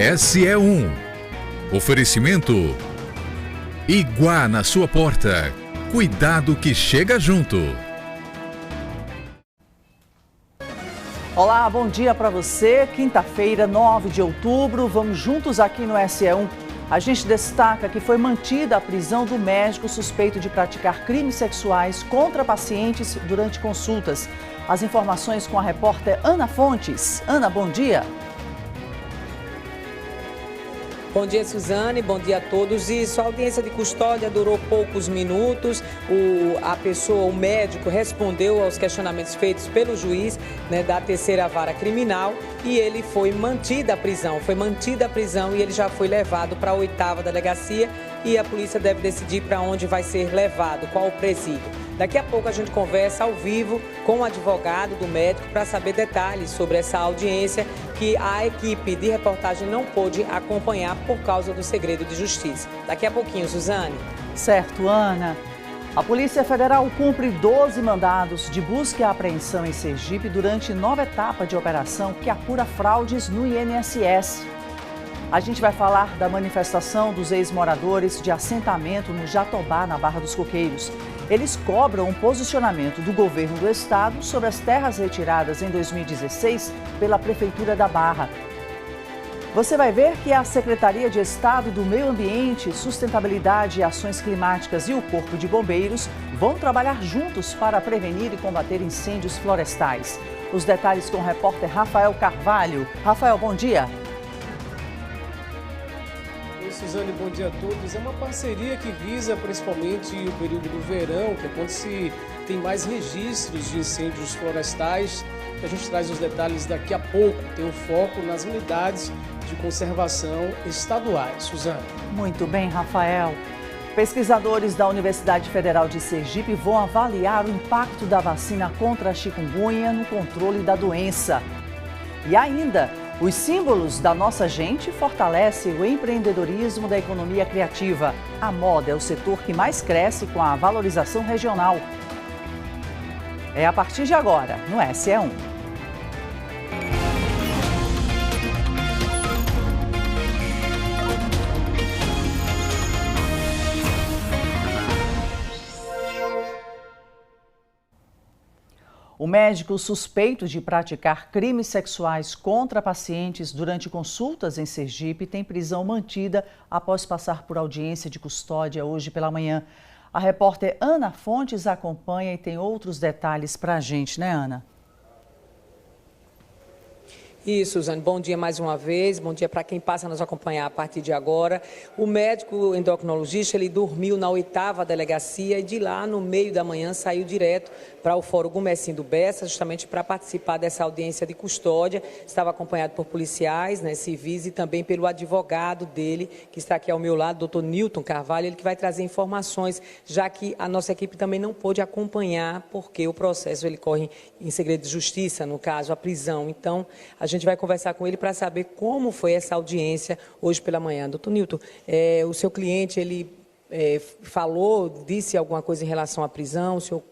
SE1. Oferecimento Iguá na sua porta. Cuidado que chega junto. Olá, bom dia para você. Quinta-feira, 9 de outubro, vamos juntos aqui no SE1. A gente destaca que foi mantida a prisão do médico suspeito de praticar crimes sexuais contra pacientes durante consultas. As informações com a repórter Ana Fontes. Ana, bom dia. Bom dia, Suzane. Bom dia a todos. Isso, a audiência de custódia durou poucos minutos. O médico, respondeu aos questionamentos feitos pelo juiz, da terceira vara criminal e ele foi mantida a prisão. E ele já foi levado para a 8ª delegacia e a polícia deve decidir para onde vai ser levado, qual o presídio. Daqui a pouco a gente conversa ao vivo com o advogado do médico para saber detalhes sobre essa audiência que a equipe de reportagem não pôde acompanhar por causa do segredo de justiça. Daqui a pouquinho, Suzane. Certo, Ana. A Polícia Federal cumpre 12 mandados de busca e apreensão em Sergipe durante nova etapa de operação que apura fraudes no INSS. A gente vai falar da manifestação dos ex-moradores de assentamento no Jatobá, na Barra dos Coqueiros. Eles cobram um posicionamento do governo do estado sobre as terras retiradas em 2016 pela Prefeitura da Barra. Você vai ver que a Secretaria de Estado do Meio Ambiente, Sustentabilidade e Ações Climáticas e o Corpo de Bombeiros vão trabalhar juntos para prevenir e combater incêndios florestais. Os detalhes com o repórter Rafael Carvalho. Rafael, bom dia. Suzane, bom dia a todos. É uma parceria que visa principalmente o período do verão, que é quando se tem mais registros de incêndios florestais. A gente traz os detalhes daqui a pouco. Tem um foco nas unidades de conservação estaduais. Suzane. Muito bem, Rafael. Pesquisadores da Universidade Federal de Sergipe vão avaliar o impacto da vacina contra a chikungunya no controle da doença. E ainda, os símbolos da nossa gente fortalecem o empreendedorismo da economia criativa. A moda é o setor que mais cresce com a valorização regional. É a partir de agora, no SE1. O médico suspeito de praticar crimes sexuais contra pacientes durante consultas em Sergipe tem prisão mantida após passar por audiência de custódia hoje pela manhã. A repórter Ana Fontes acompanha e tem outros detalhes para a gente, né, Ana? Isso, Suzane. Bom dia mais uma vez. Bom dia para quem passa a nos acompanhar a partir de agora. O médico endocrinologista, ele dormiu na 8ª delegacia e de lá, no meio da manhã, saiu direto para o Fórum Gumercindo do Bessa, justamente para participar dessa audiência de custódia. Estava acompanhado por policiais, civis e também pelo advogado dele, que está aqui ao meu lado, doutor Nilton Carvalho, ele que vai trazer informações, já que a nossa equipe também não pôde acompanhar, porque o processo ele corre em segredo de justiça, no caso, a prisão. Então, a gente vai conversar com ele para saber como foi essa audiência hoje pela manhã. Doutor Nilton, o seu cliente, ele disse alguma coisa em relação à prisão? O senhor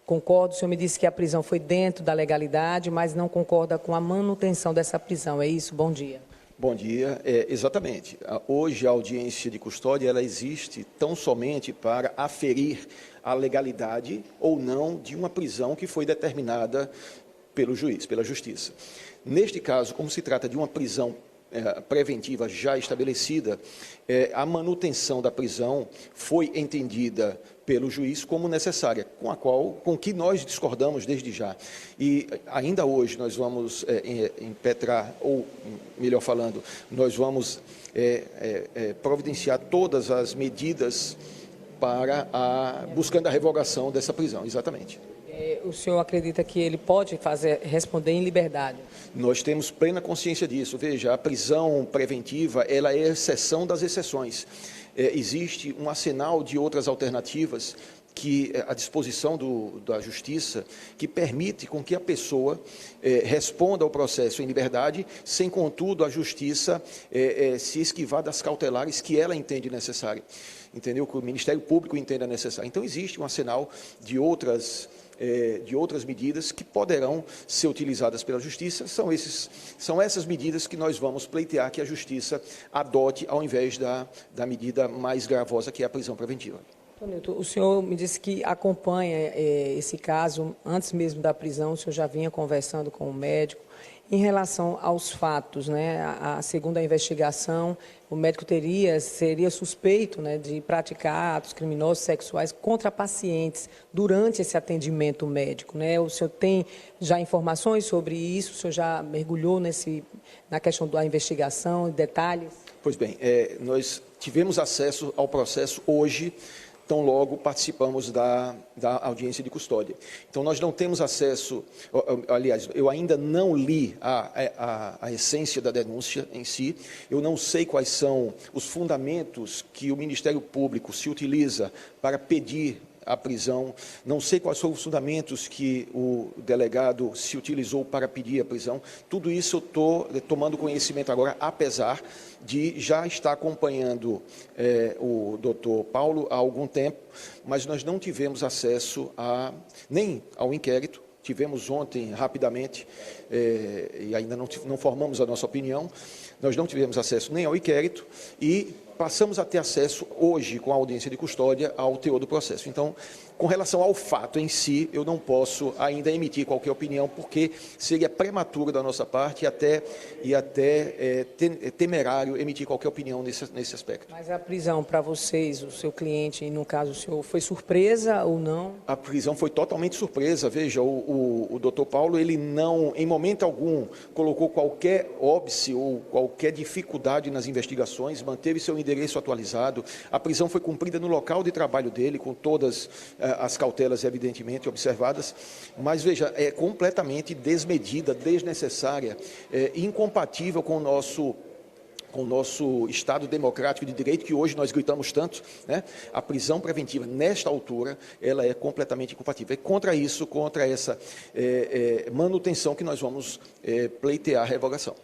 concorda? O senhor me disse que a prisão foi dentro da legalidade, mas não concorda com a manutenção dessa prisão. É isso? Bom dia. Bom dia. Exatamente. Hoje a audiência de custódia ela existe tão somente para aferir a legalidade ou não de uma prisão que foi determinada pelo juiz, pela justiça. Neste caso, como se trata de uma prisão preventiva já estabelecida, a manutenção da prisão foi entendida pelo juiz como necessária, com que nós discordamos desde já. E ainda hoje nós vamos impetrar, ou melhor falando, nós vamos providenciar todas as medidas para buscando a revogação dessa prisão, exatamente. O senhor acredita que ele pode responder em liberdade? Nós temos plena consciência disso. Veja, a prisão preventiva ela é a exceção das exceções. Existe um arsenal de outras alternativas que a disposição da Justiça, que permite com que a pessoa responda ao processo em liberdade, sem, contudo, a Justiça se esquivar das cautelares que ela entende necessárias, entendeu? Que o Ministério Público entenda necessário. Então, existe um arsenal de outras medidas que poderão ser utilizadas pela Justiça. São essas medidas que nós vamos pleitear que a Justiça adote ao invés da medida mais gravosa, que é a prisão preventiva. Tonilton, o senhor me disse que acompanha esse caso antes mesmo da prisão, o senhor já vinha conversando com o médico. Em relação aos fatos, né, segundo a investigação, o médico seria suspeito, né, de praticar atos criminosos sexuais contra pacientes durante esse atendimento médico, né? O senhor tem já informações sobre isso? O senhor já mergulhou na questão da investigação, detalhes? Pois bem, nós tivemos acesso ao processo hoje, tão logo participamos da audiência de custódia. Então, nós não temos acesso, aliás, eu ainda não li a essência da denúncia em si, eu não sei quais são os fundamentos que o Ministério Público se utiliza para pedir a prisão, não sei quais são os fundamentos que o delegado se utilizou para pedir a prisão. Tudo isso eu estou tomando conhecimento agora, apesar de já estar acompanhando o doutor Paulo há algum tempo, mas nós não tivemos acesso nem ao inquérito. Tivemos ontem, rapidamente, e ainda não formamos a nossa opinião, nós não tivemos acesso nem ao inquérito e passamos a ter acesso hoje, com a audiência de custódia, ao teor do processo. Então, com relação ao fato em si, eu não posso ainda emitir qualquer opinião, porque seria prematuro da nossa parte e até temerário emitir qualquer opinião nesse aspecto. Mas a prisão para vocês, o seu cliente, no caso o senhor, foi surpresa ou não? A prisão foi totalmente surpresa. Veja, o doutor Paulo, ele não, em momento algum, colocou qualquer óbice ou qualquer dificuldade nas investigações, manteve seu endereço atualizado. A prisão foi cumprida no local de trabalho dele, com todas as cautelas evidentemente observadas, mas veja, é completamente desmedida, desnecessária, incompatível com o nosso Estado democrático de direito, que hoje nós gritamos tanto, né? A prisão preventiva, nesta altura, ela é completamente incompatível. É contra isso, contra essa manutenção que nós vamos pleitear a revogação.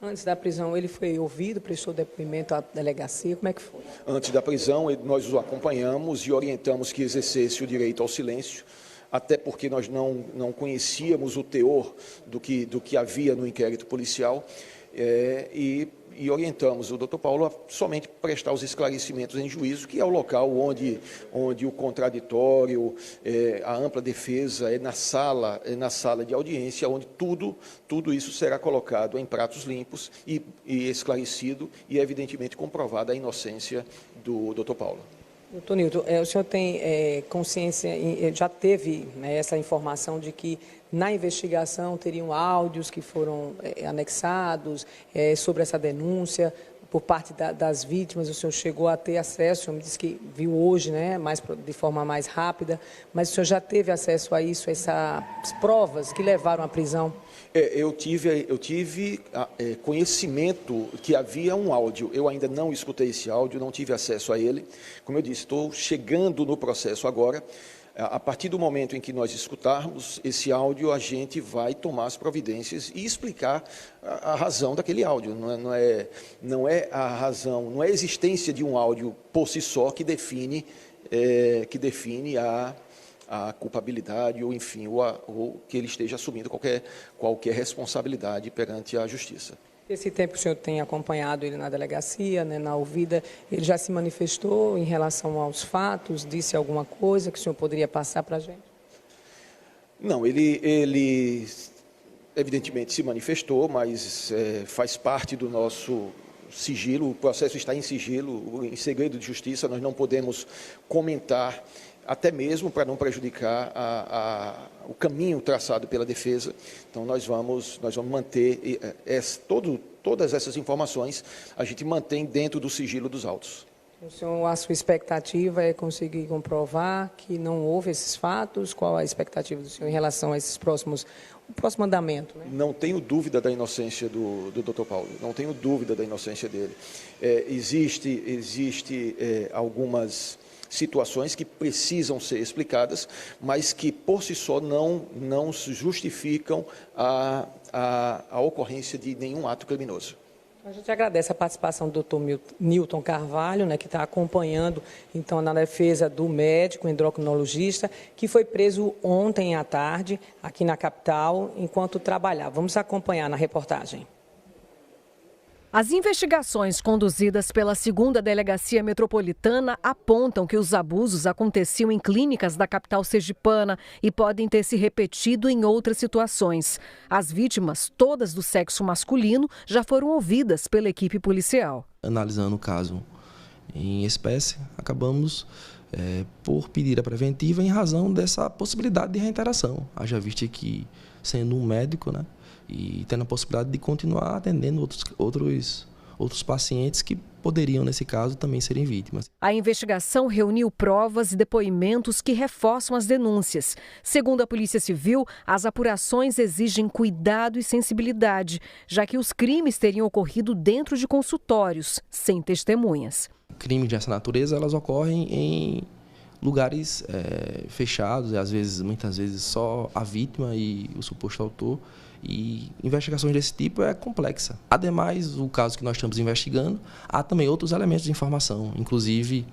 Antes da prisão, ele foi ouvido, prestou depoimento à delegacia, como é que foi? Antes da prisão, nós o acompanhamos e orientamos que exercesse o direito ao silêncio, até porque nós não conhecíamos o teor do que havia no inquérito policial, e orientamos o doutor Paulo a somente prestar os esclarecimentos em juízo, que é o local onde o contraditório, a ampla defesa, na sala de audiência, onde tudo isso será colocado em pratos limpos e esclarecido e, evidentemente, comprovada a inocência do doutor Paulo. Doutor Nilton, o senhor tem consciência, já teve, né, essa informação de que na investigação teriam áudios que foram anexados sobre essa denúncia por parte das vítimas? O senhor chegou a ter acesso, o senhor me disse que viu hoje, né, de forma mais rápida, mas o senhor já teve acesso a isso, a essas provas que levaram à prisão? Eu tive conhecimento que havia um áudio. Eu ainda não escutei esse áudio, não tive acesso a ele. Como eu disse, estou chegando no processo agora. A partir do momento em que nós escutarmos esse áudio, a gente vai tomar as providências e explicar a razão daquele áudio. Não é a razão, não é a existência de um áudio por si só que define a culpabilidade ou, enfim, ou que ele esteja assumindo qualquer responsabilidade perante a Justiça. Esse tempo que o senhor tem acompanhado ele na delegacia, né, na ouvida, ele já se manifestou em relação aos fatos, disse alguma coisa que o senhor poderia passar para a gente? Não, ele evidentemente se manifestou, mas faz parte do nosso sigilo, o processo está em sigilo, em segredo de justiça, nós não podemos comentar, até mesmo para não prejudicar o caminho traçado pela defesa. Então, nós vamos manter todas essas informações, a gente mantém dentro do sigilo dos autos. O senhor, a sua expectativa é conseguir comprovar que não houve esses fatos? Qual a expectativa do senhor em relação a o próximo andamento? Né? Não tenho dúvida da inocência do Dr. Paulo, não tenho dúvida da inocência dele. Existe algumas situações que precisam ser explicadas, mas que por si só não justificam a ocorrência de nenhum ato criminoso. A gente agradece a participação do Dr. Newton Carvalho, que está acompanhando então na defesa do médico endocrinologista, que foi preso ontem à tarde aqui na capital enquanto trabalhava. Vamos acompanhar na reportagem. As investigações conduzidas pela 2ª Delegacia Metropolitana apontam que os abusos aconteciam em clínicas da capital sergipana e podem ter se repetido em outras situações. As vítimas, todas do sexo masculino, já foram ouvidas pela equipe policial. Analisando o caso em espécie, acabamos por pedir a preventiva em razão dessa possibilidade de reiteração. Haja vista que, sendo um médico, e tendo a possibilidade de continuar atendendo outros pacientes que poderiam, nesse caso, também serem vítimas. A investigação reuniu provas e depoimentos que reforçam as denúncias. Segundo a Polícia Civil, as apurações exigem cuidado e sensibilidade, já que os crimes teriam ocorrido dentro de consultórios, sem testemunhas. Crimes dessa natureza, elas ocorrem em lugares fechados, e muitas vezes só a vítima e o suposto autor. E investigações desse tipo é complexa. Ademais, o caso que nós estamos investigando, há também outros elementos de informação, inclusive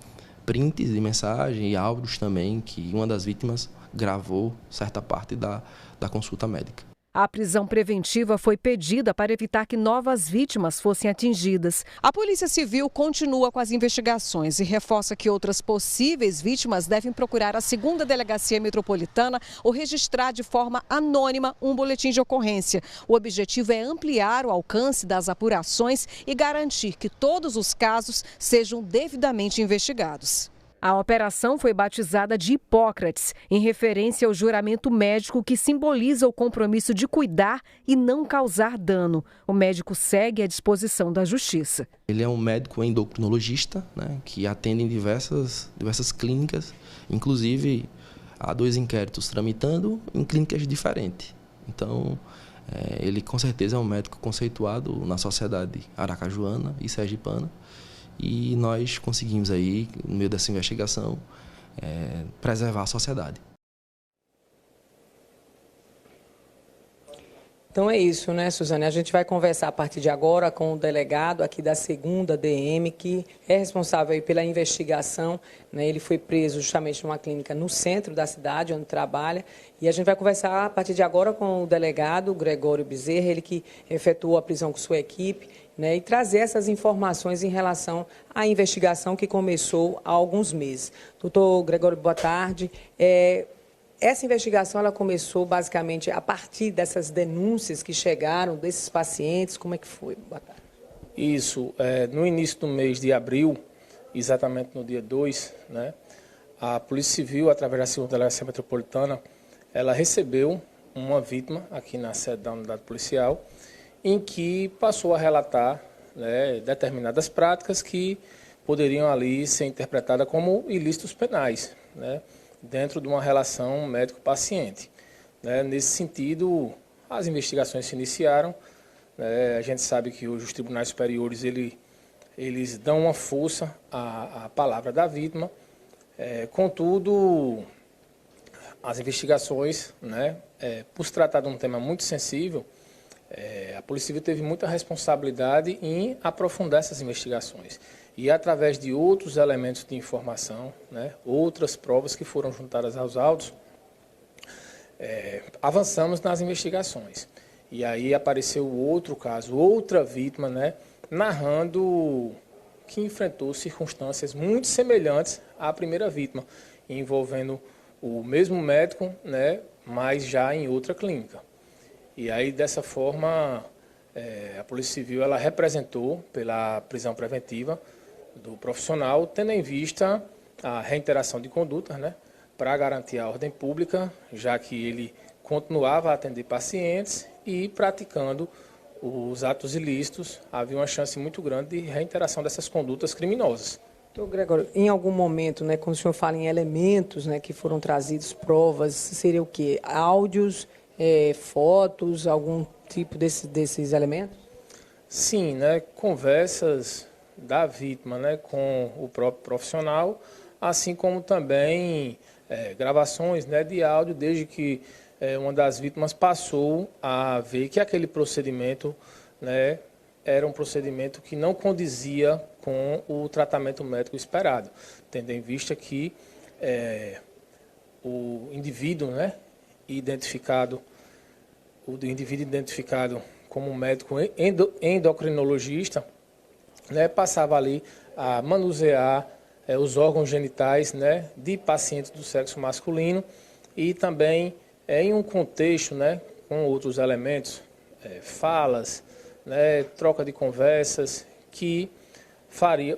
prints de mensagem e áudios também, que uma das vítimas gravou certa parte da consulta médica. A prisão preventiva foi pedida para evitar que novas vítimas fossem atingidas. A Polícia Civil continua com as investigações e reforça que outras possíveis vítimas devem procurar a 2ª Delegacia Metropolitana ou registrar de forma anônima um boletim de ocorrência. O objetivo é ampliar o alcance das apurações e garantir que todos os casos sejam devidamente investigados. A operação foi batizada de Hipócrates, em referência ao juramento médico que simboliza o compromisso de cuidar e não causar dano. O médico segue à disposição da Justiça. Ele é um médico endocrinologista, que atende em diversas clínicas, inclusive há 2 inquéritos tramitando em clínicas diferentes. Então, ele com certeza é um médico conceituado na sociedade aracajuana e sergipana. E nós conseguimos aí, no meio dessa investigação, preservar a sociedade. Então é isso, Suzane? A gente vai conversar a partir de agora com o delegado aqui da 2ª DM, que é responsável aí pela investigação. Ele foi preso justamente numa clínica no centro da cidade, onde trabalha. E a gente vai conversar a partir de agora com o delegado Gregório Bezerra, ele que efetuou a prisão com sua equipe, e trazer essas informações em relação à investigação que começou há alguns meses. Doutor Gregório, boa tarde. Essa investigação ela começou basicamente a partir dessas denúncias que chegaram desses pacientes. Como é que foi? Boa tarde. Isso. No início do mês de abril, exatamente no dia 2, a Polícia Civil, através da 2ª Delegacia Metropolitana, ela recebeu uma vítima aqui na sede da unidade policial, em que passou a relatar determinadas práticas que poderiam ali ser interpretadas como ilícitos penais, dentro de uma relação médico-paciente. Nesse sentido, as investigações se iniciaram. A gente sabe que hoje os tribunais superiores eles dão uma força à palavra da vítima. Contudo, as investigações, por se tratar de um tema muito sensível, a Polícia Civil teve muita responsabilidade em aprofundar essas investigações. E através de outros elementos de informação, outras provas que foram juntadas aos autos, avançamos nas investigações. E aí apareceu outro caso, outra vítima, narrando que enfrentou circunstâncias muito semelhantes à primeira vítima, envolvendo o mesmo médico, mas já em outra clínica. E aí, dessa forma, a Polícia Civil ela representou pela prisão preventiva do profissional, tendo em vista a reiteração de condutas, para garantir a ordem pública, já que ele continuava a atender pacientes e praticando os atos ilícitos, havia uma chance muito grande de reiteração dessas condutas criminosas. Doutor Gregório, em algum momento, quando o senhor fala em elementos que foram trazidos, provas, seria o quê? Áudios, fotos, algum tipo desses elementos? Sim, conversas da vítima com o próprio profissional, assim como também gravações, né, de áudio, desde que uma das vítimas passou a ver que aquele procedimento, né, era um procedimento que não condizia com o tratamento médico esperado, tendo em vista que o indivíduo, né, identificado como médico endocrinologista, né, passava ali a manusear os órgãos genitais, né, de pacientes do sexo masculino e também em um contexto, né, com outros elementos, falas, né, troca de conversas que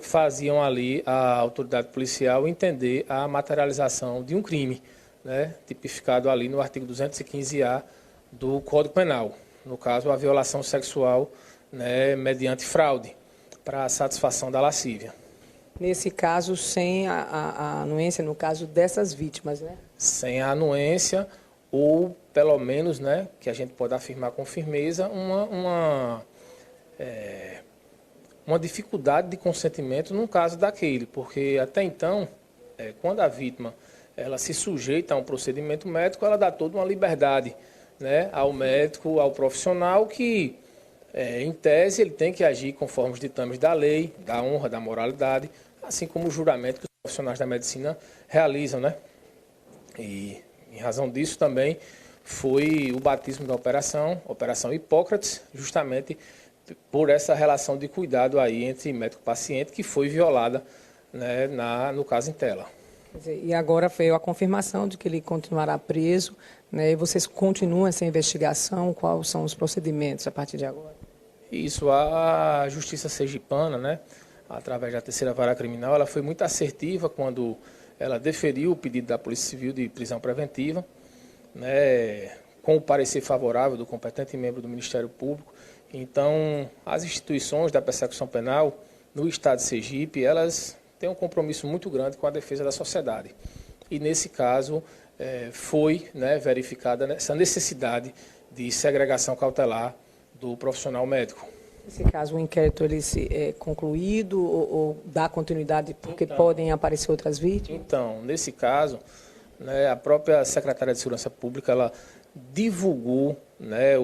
faziam ali a autoridade policial entender a materialização de um crime, né, tipificado ali no artigo 215-A do Código Penal, no caso a violação sexual, né, mediante fraude, para a satisfação da lascívia. Nesse caso, sem a anuência, no caso dessas vítimas, né? Sem a anuência, ou pelo menos, né, que a gente pode afirmar com firmeza, uma dificuldade de consentimento no caso daquele, porque até então, quando a vítima ela se sujeita a um procedimento médico, ela dá toda uma liberdade, né, ao médico, ao profissional que, em tese, ele tem que agir conforme os ditames da lei, da honra, da moralidade, assim como o juramento que os profissionais da medicina realizam, né? E, em razão disso, também foi o batismo da Operação Hipócrates, justamente por essa relação de cuidado aí entre médico e paciente, que foi violada, né, no caso em tela. E agora veio a confirmação de que ele continuará preso, né? E vocês continuam essa investigação? Quais são os procedimentos a partir de agora? Isso, a Justiça Sergipana, né, através da Terceira Vara Criminal, ela foi muito assertiva quando ela deferiu o pedido da Polícia Civil de prisão preventiva, né, com o parecer favorável do competente membro do Ministério Público. Então, as instituições da persecução penal no Estado de Sergipe, elas têm um compromisso muito grande com a defesa da sociedade. E, nesse caso, foi, né, verificada essa necessidade de segregação cautelar do profissional médico. Nesse caso, o inquérito ele é concluído ou dá continuidade porque então, podem aparecer outras vítimas? Então, nesse caso, né, a própria Secretaria de Segurança Pública ela divulgou, né,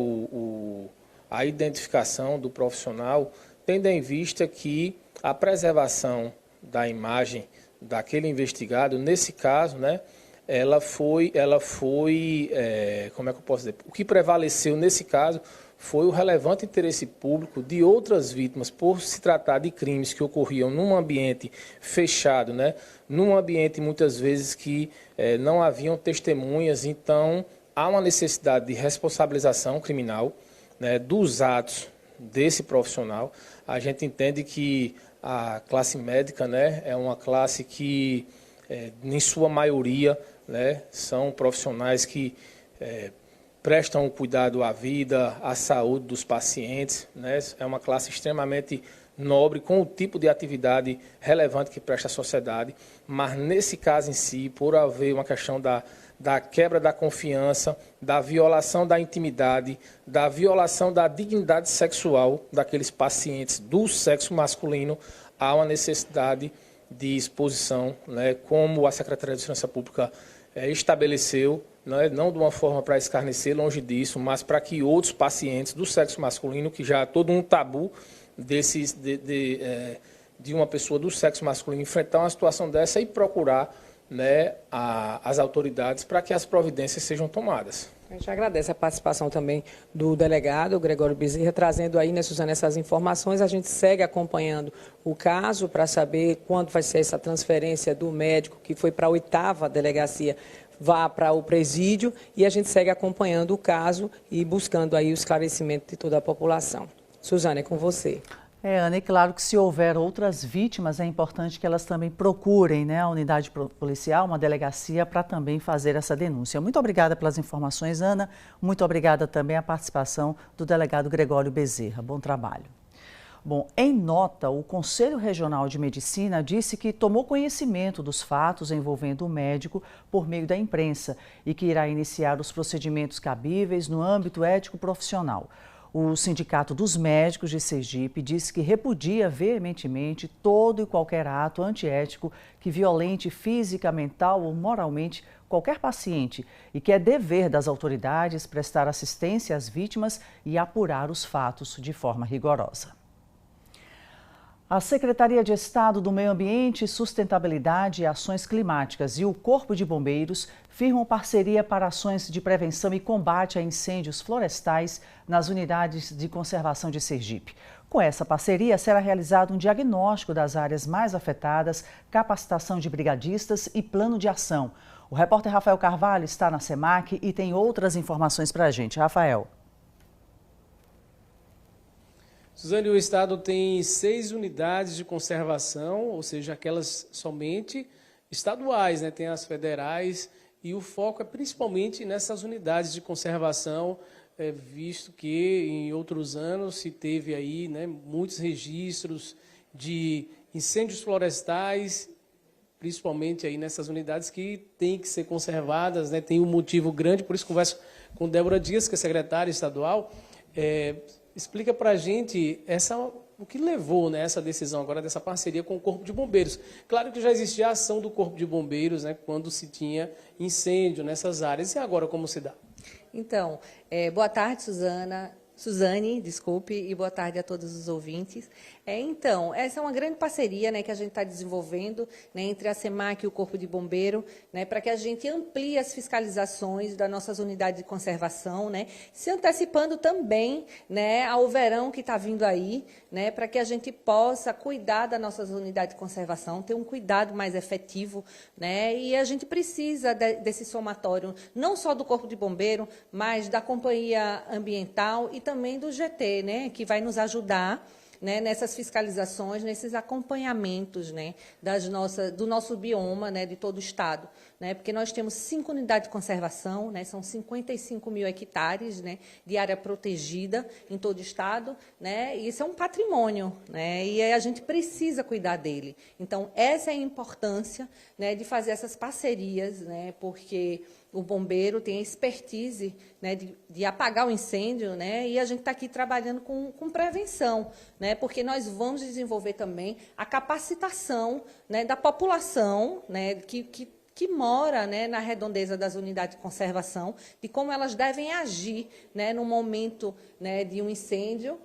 a identificação do profissional, tendo em vista que a preservação da imagem daquele investigado, nesse caso, né, ela foi, como é que eu posso dizer? O que prevaleceu nesse caso foi o relevante interesse público de outras vítimas, por se tratar de crimes que ocorriam num ambiente fechado, né? Num ambiente muitas vezes que não haviam testemunhas, então há uma necessidade de responsabilização criminal, né, dos atos desse profissional. A gente entende que a classe médica, né, é uma classe que, em sua maioria, né, são profissionais que prestam cuidado à vida, à saúde dos pacientes, né? É uma classe extremamente nobre, com o tipo de atividade relevante que presta à sociedade, mas nesse caso em si, por haver uma questão da quebra da confiança, da violação da intimidade, da violação da dignidade sexual daqueles pacientes do sexo masculino, há uma necessidade de exposição, né? Como a Secretaria de Segurança Pública estabeleceu, não de uma forma para escarnecer, longe disso, mas para que outros pacientes do sexo masculino, que já há todo um tabu de uma pessoa do sexo masculino enfrentar uma situação dessa e procurar, né, as autoridades para que as providências sejam tomadas. A gente agradece a participação também do delegado Gregório Bezerra, trazendo aí, né, Suzana, essas informações. A gente segue acompanhando o caso para saber quando vai ser essa transferência do médico que foi para a 8ª delegacia, vá para o presídio, e a gente segue acompanhando o caso e buscando aí o esclarecimento de toda a população. Suzana, é com você. Ana, e claro que se houver outras vítimas, é importante que elas também procurem, né, a unidade policial, uma delegacia, para também fazer essa denúncia. Muito obrigada pelas informações, Ana. Muito obrigada também à participação do delegado Gregório Bezerra. Bom trabalho. Bom, em nota, o Conselho Regional de Medicina disse que tomou conhecimento dos fatos envolvendo o médico por meio da imprensa e que irá iniciar os procedimentos cabíveis no âmbito ético profissional. O Sindicato dos Médicos de Sergipe diz que repudia veementemente todo e qualquer ato antiético que violente física, mental ou moralmente qualquer paciente e que é dever das autoridades prestar assistência às vítimas e apurar os fatos de forma rigorosa. A Secretaria de Estado do Meio Ambiente, Sustentabilidade e Ações Climáticas e o Corpo de Bombeiros firmam parceria para ações de prevenção e combate a incêndios florestais nas unidades de conservação de Sergipe. Com essa parceria, será realizado um diagnóstico das áreas mais afetadas, capacitação de brigadistas e plano de ação. O repórter Rafael Carvalho está na SEMAC e tem outras informações para a gente. Rafael. Suzane, o Estado tem 6 unidades de conservação, ou seja, aquelas somente estaduais, né? Tem as federais e o foco é principalmente nessas unidades de conservação, visto que em outros anos se teve aí, né, muitos registros de incêndios florestais, principalmente aí nessas unidades que têm que ser conservadas, né? Tem um motivo grande, por isso converso com Débora Dias, que é secretária estadual. Explica para a gente o que levou, né, essa decisão agora dessa parceria com o Corpo de Bombeiros. Claro que já existia a ação do Corpo de Bombeiros, né, quando se tinha incêndio nessas áreas. E agora como se dá? Então, boa tarde, Suzane, desculpe, e boa tarde a todos os ouvintes. Então, essa é uma grande parceria, né, que a gente está desenvolvendo, né, entre a SEMAC e o Corpo de Bombeiro, né, para que a gente amplie as fiscalizações das nossas unidades de conservação, né, se antecipando também, né, ao verão que está vindo aí, né, para que a gente possa cuidar das nossas unidades de conservação, ter um cuidado mais efetivo, né, e a gente precisa desse somatório, não só do Corpo de Bombeiro, mas da Companhia Ambiental e também do GT, né, que vai nos ajudar, né, nessas fiscalizações, nesses acompanhamentos, né, do nosso bioma, né, de todo o Estado. Né, porque nós temos 5 unidades de conservação, né, são 55 mil hectares, né, de área protegida em todo o Estado, né, e isso é um patrimônio, né, e a gente precisa cuidar dele. Então, essa é a importância, né, de fazer essas parcerias, né, porque o bombeiro tem a expertise, né, de apagar o incêndio, né, e a gente está aqui trabalhando com prevenção, né, porque nós vamos desenvolver também a capacitação, né, da população, né, que mora, né, na redondeza das unidades de conservação, de como elas devem agir, né, no momento, né, de um incêndio,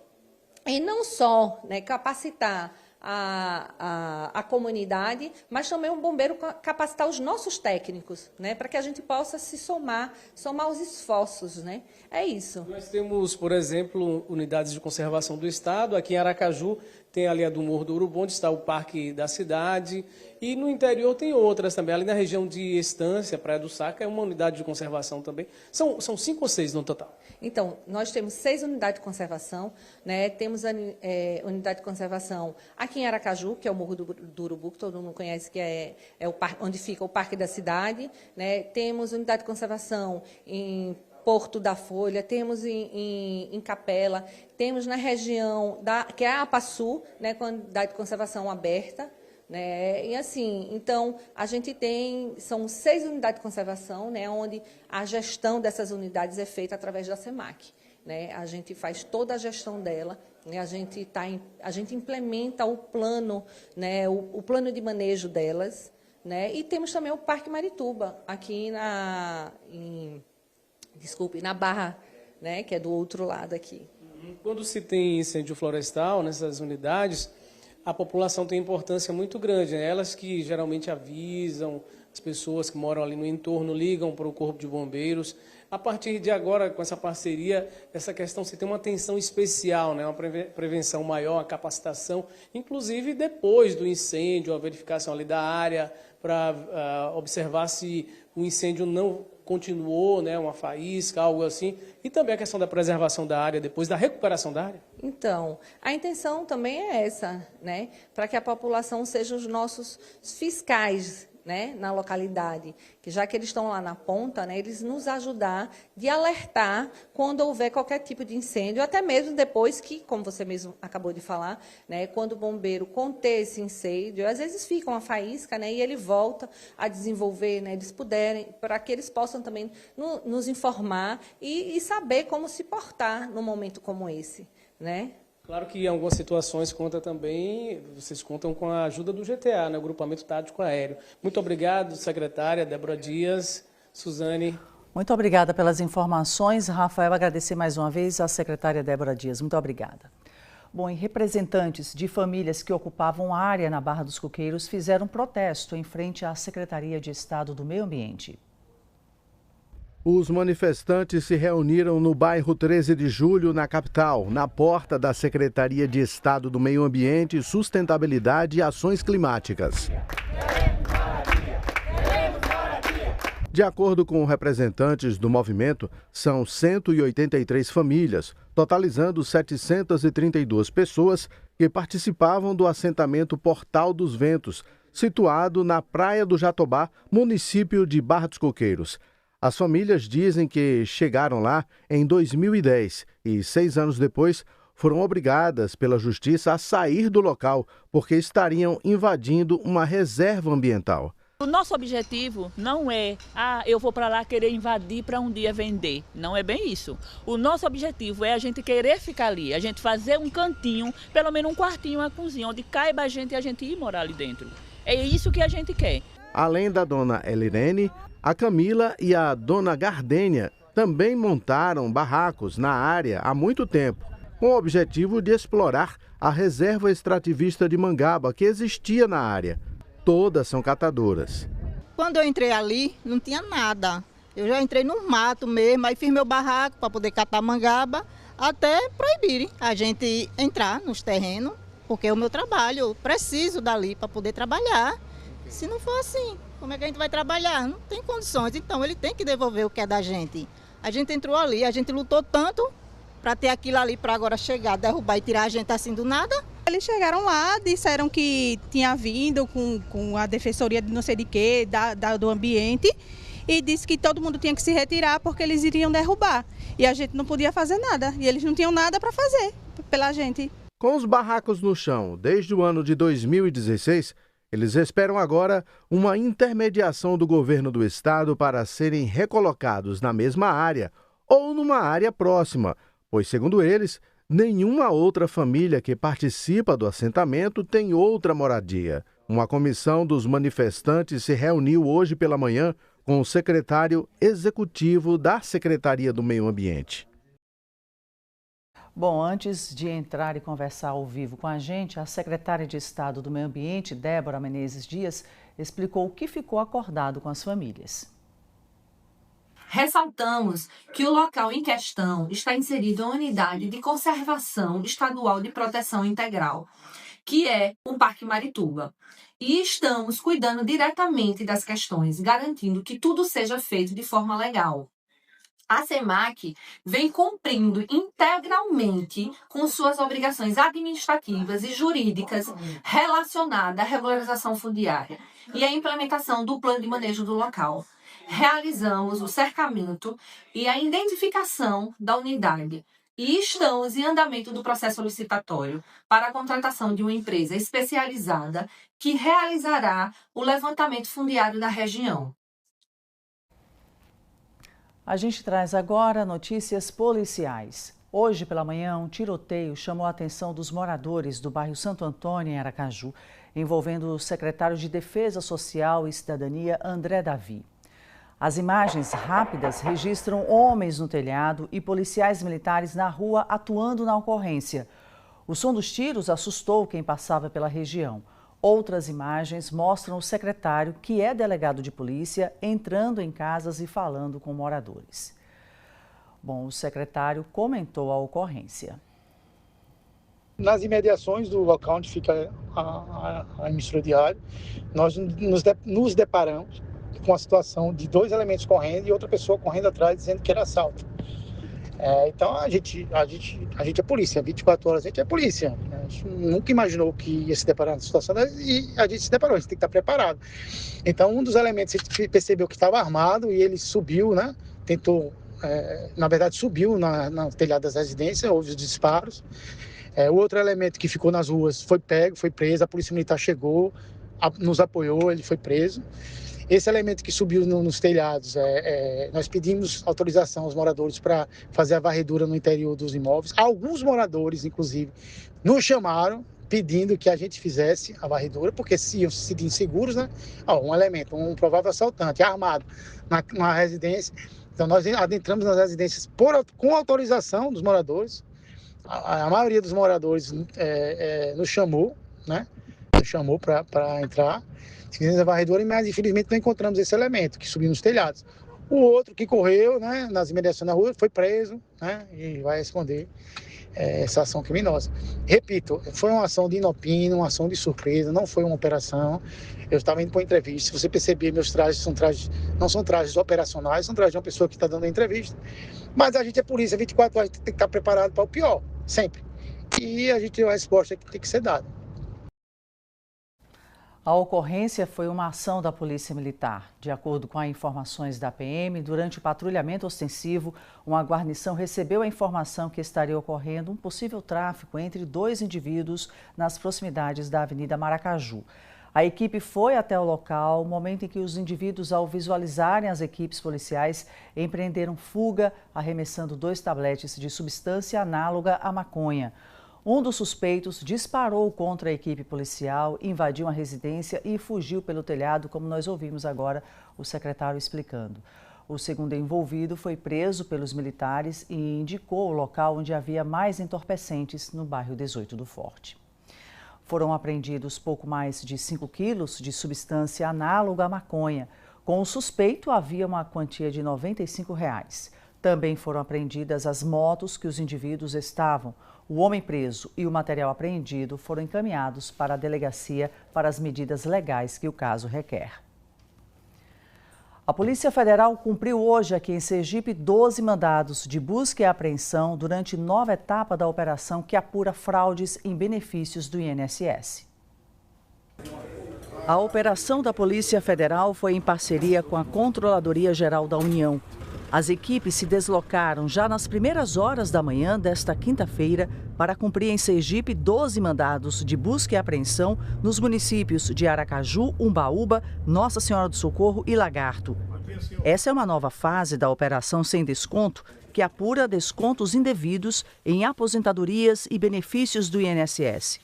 e não só, né, capacitar a comunidade, mas também o bombeiro capacitar os nossos técnicos, né, para que a gente possa se somar os esforços, né? É isso. Nós temos, por exemplo, unidades de conservação do Estado. Aqui em Aracaju tem ali a do Morro do Urubu, onde está o Parque da Cidade, e no interior tem outras também. Ali na região de Estância, Praia do Saca, é uma unidade de conservação também. São 5 ou 6 no total? Então, nós temos 6 unidades de conservação, né? Temos a unidade de conservação aqui em Aracaju, que é o Morro do Urubu, que todo mundo conhece, que é onde fica o Parque da Cidade, né? Temos unidade de conservação em Porto da Folha, temos em Capela, temos na região que é a Apaçu, né, com a unidade de conservação aberta, né? E assim, então a gente são 6 unidades de conservação, né, onde a gestão dessas unidades é feita através da SEMAC, né? A gente faz toda a gestão dela, né? A gente implementa o plano, né, o plano de manejo delas, né? E temos também o Parque Marituba aqui na Barra, né, que é do outro lado aqui. Quando se tem incêndio florestal nessas unidades, a população tem importância muito grande, né? Elas que geralmente avisam, as pessoas que moram ali no entorno ligam para o Corpo de Bombeiros. A partir de agora, com essa parceria, essa questão se tem uma atenção especial, né? Uma prevenção maior, uma capacitação, inclusive depois do incêndio, a verificação ali da área, para observar se o incêndio não continuou, né, uma faísca, algo assim, e também a questão da preservação da área, depois da recuperação da área? Então, a intenção também é essa, né, para que a população seja os nossos fiscais, né, na localidade, que já que eles estão lá na ponta, né, eles nos ajudar de alertar quando houver qualquer tipo de incêndio, até mesmo depois que, como você mesmo acabou de falar, né, quando o bombeiro conter esse incêndio, às vezes fica uma faísca, né, e ele volta a desenvolver, né, eles puderem, para que eles possam também nos informar e saber como se portar num momento como esse, né? Claro que em algumas situações vocês contam com a ajuda do GTA, né, o Grupamento Tático Aéreo. Muito obrigado, secretária Débora Dias. Suzane. Muito obrigada pelas informações, Rafael. Agradecer mais uma vez à secretária Débora Dias. Muito obrigada. Bom, e representantes de famílias que ocupavam área na Barra dos Coqueiros fizeram protesto em frente à Secretaria de Estado do Meio Ambiente. Os manifestantes se reuniram no bairro 13 de Julho, na capital, na porta da Secretaria de Estado do Meio Ambiente, Sustentabilidade e Ações Climáticas. De acordo com representantes do movimento, são 183 famílias, totalizando 732 pessoas que participavam do assentamento Portal dos Ventos, situado na Praia do Jatobá, município de Barra dos Coqueiros. As famílias dizem que chegaram lá em 2010 e 6 anos depois foram obrigadas pela justiça a sair do local porque estariam invadindo uma reserva ambiental. O nosso objetivo não é, eu vou para lá querer invadir para um dia vender. Não é bem isso. O nosso objetivo é a gente querer ficar ali, a gente fazer um cantinho, pelo menos um quartinho, uma cozinha, onde caiba a gente e a gente ir morar ali dentro. É isso que a gente quer. Além da dona Elirene, a Camila e a dona Gardênia também montaram barracos na área há muito tempo, com o objetivo de explorar a reserva extrativista de Mangaba que existia na área. Todas são catadoras. Quando eu entrei ali, não tinha nada. Eu já entrei no mato mesmo, aí fiz meu barraco para poder catar mangaba, até proibirem a gente entrar nos terrenos, porque é o meu trabalho, eu preciso dali para poder trabalhar. Se não for assim, como é que a gente vai trabalhar? Não tem condições, então ele tem que devolver o que é da gente. A gente entrou ali, a gente lutou tanto para ter aquilo ali, para agora chegar, derrubar e tirar a gente assim do nada. Eles chegaram lá, disseram que tinha vindo com a defensoria de não sei de quê, do ambiente, e disse que todo mundo tinha que se retirar porque eles iriam derrubar. E a gente não podia fazer nada, e eles não tinham nada para fazer pela gente. Com os barracos no chão desde o ano de 2016, eles esperam agora uma intermediação do governo do estado para serem recolocados na mesma área ou numa área próxima, pois, segundo eles, nenhuma outra família que participa do assentamento tem outra moradia. Uma comissão dos manifestantes se reuniu hoje pela manhã com o secretário executivo da Secretaria do Meio Ambiente. Bom, antes de entrar e conversar ao vivo com a gente, a secretária de Estado do Meio Ambiente, Débora Menezes Dias, explicou o que ficou acordado com as famílias. Ressaltamos que o local em questão está inserido em uma unidade de conservação estadual de proteção integral, que é o Parque Marituba. E estamos cuidando diretamente das questões, garantindo que tudo seja feito de forma legal. A SEMAC vem cumprindo integralmente com suas obrigações administrativas e jurídicas relacionadas à regularização fundiária e à implementação do plano de manejo do local. Realizamos o cercamento e a identificação da unidade e estamos em andamento do processo licitatório para a contratação de uma empresa especializada que realizará o levantamento fundiário da região. A gente traz agora notícias policiais. Hoje pela manhã, um tiroteio chamou a atenção dos moradores do bairro Santo Antônio, em Aracaju, envolvendo o secretário de Defesa Social e Cidadania, André Davi. As imagens rápidas registram homens no telhado e policiais militares na rua atuando na ocorrência. O som dos tiros assustou quem passava pela região. Outras imagens mostram o secretário, que é delegado de polícia, entrando em casas e falando com moradores. Bom, o secretário comentou a ocorrência. Nas imediações do local onde fica a emissora de rádio, nós nos deparamos com a situação de 2 elementos correndo e outra pessoa correndo atrás dizendo que era assalto. Então a gente é polícia, 24 horas a gente é polícia. A gente nunca imaginou que ia se deparar nessa situação e a gente se deparou, a gente tem que estar preparado. Então um dos elementos a gente percebeu que estava armado e ele subiu, né? Tentou, na verdade subiu na telhado das residências, houve os disparos. O outro elemento que ficou nas ruas foi pego, foi preso, a polícia militar chegou, nos apoiou, ele foi preso. Esse elemento que subiu nos telhados, nós pedimos autorização aos moradores para fazer a varredura no interior dos imóveis. Alguns moradores, inclusive, nos chamaram pedindo que a gente fizesse a varredura, porque se iam se sentir inseguros, né? Um elemento, um provável assaltante armado na residência. Então nós adentramos nas residências com autorização dos moradores. A maioria dos moradores nos chamou, né? Nos chamou para entrar. Fizemos a varredura, mas infelizmente não encontramos esse elemento que subiu nos telhados. O outro que correu, né, nas imediações da rua, foi preso, né, e vai responder essa ação criminosa. Repito, foi uma ação de inopino, uma ação de surpresa, não foi uma operação. Eu estava indo para uma entrevista, se você perceber, meus trajes não são trajes operacionais, são trajes de uma pessoa que está dando a entrevista. Mas a gente é polícia, 24 horas, tem que estar preparado para o pior, sempre. E a gente tem a resposta que tem que ser dada. A ocorrência foi uma ação da Polícia Militar. De acordo com as informações da PM, durante o patrulhamento ostensivo, uma guarnição recebeu a informação que estaria ocorrendo um possível tráfico entre 2 indivíduos nas proximidades da Avenida Maracaju. A equipe foi até o local, momento em que os indivíduos, ao visualizarem as equipes policiais, empreenderam fuga, arremessando 2 tabletes de substância análoga à maconha. Um dos suspeitos disparou contra a equipe policial, invadiu a residência e fugiu pelo telhado, como nós ouvimos agora o secretário explicando. O segundo envolvido foi preso pelos militares e indicou o local onde havia mais entorpecentes, no bairro 18 do Forte. Foram apreendidos pouco mais de 5 quilos de substância análoga à maconha. Com o suspeito havia uma quantia de R$ 95. Também foram apreendidas as motos que os indivíduos estavam. O homem preso e o material apreendido foram encaminhados para a delegacia para as medidas legais que o caso requer. A Polícia Federal cumpriu hoje aqui em Sergipe 12 mandados de busca e apreensão durante nova etapa da operação que apura fraudes em benefícios do INSS. A operação da Polícia Federal foi em parceria com a Controladoria Geral da União. As equipes se deslocaram já nas primeiras horas da manhã desta quinta-feira para cumprir em Sergipe 12 mandados de busca e apreensão nos municípios de Aracaju, Umbaúba, Nossa Senhora do Socorro e Lagarto. Essa é uma nova fase da Operação Sem Desconto, que apura descontos indevidos em aposentadorias e benefícios do INSS.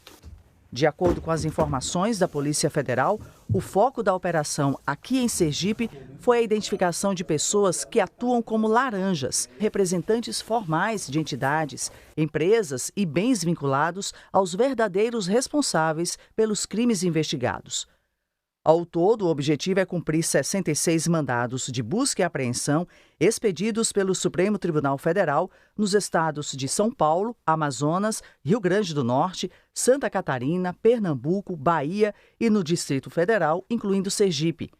De acordo com as informações da Polícia Federal, o foco da operação aqui em Sergipe foi a identificação de pessoas que atuam como laranjas, representantes formais de entidades, empresas e bens vinculados aos verdadeiros responsáveis pelos crimes investigados. Ao todo, o objetivo é cumprir 66 mandados de busca e apreensão expedidos pelo Supremo Tribunal Federal nos estados de São Paulo, Amazonas, Rio Grande do Norte, Santa Catarina, Pernambuco, Bahia e no Distrito Federal, incluindo Sergipe.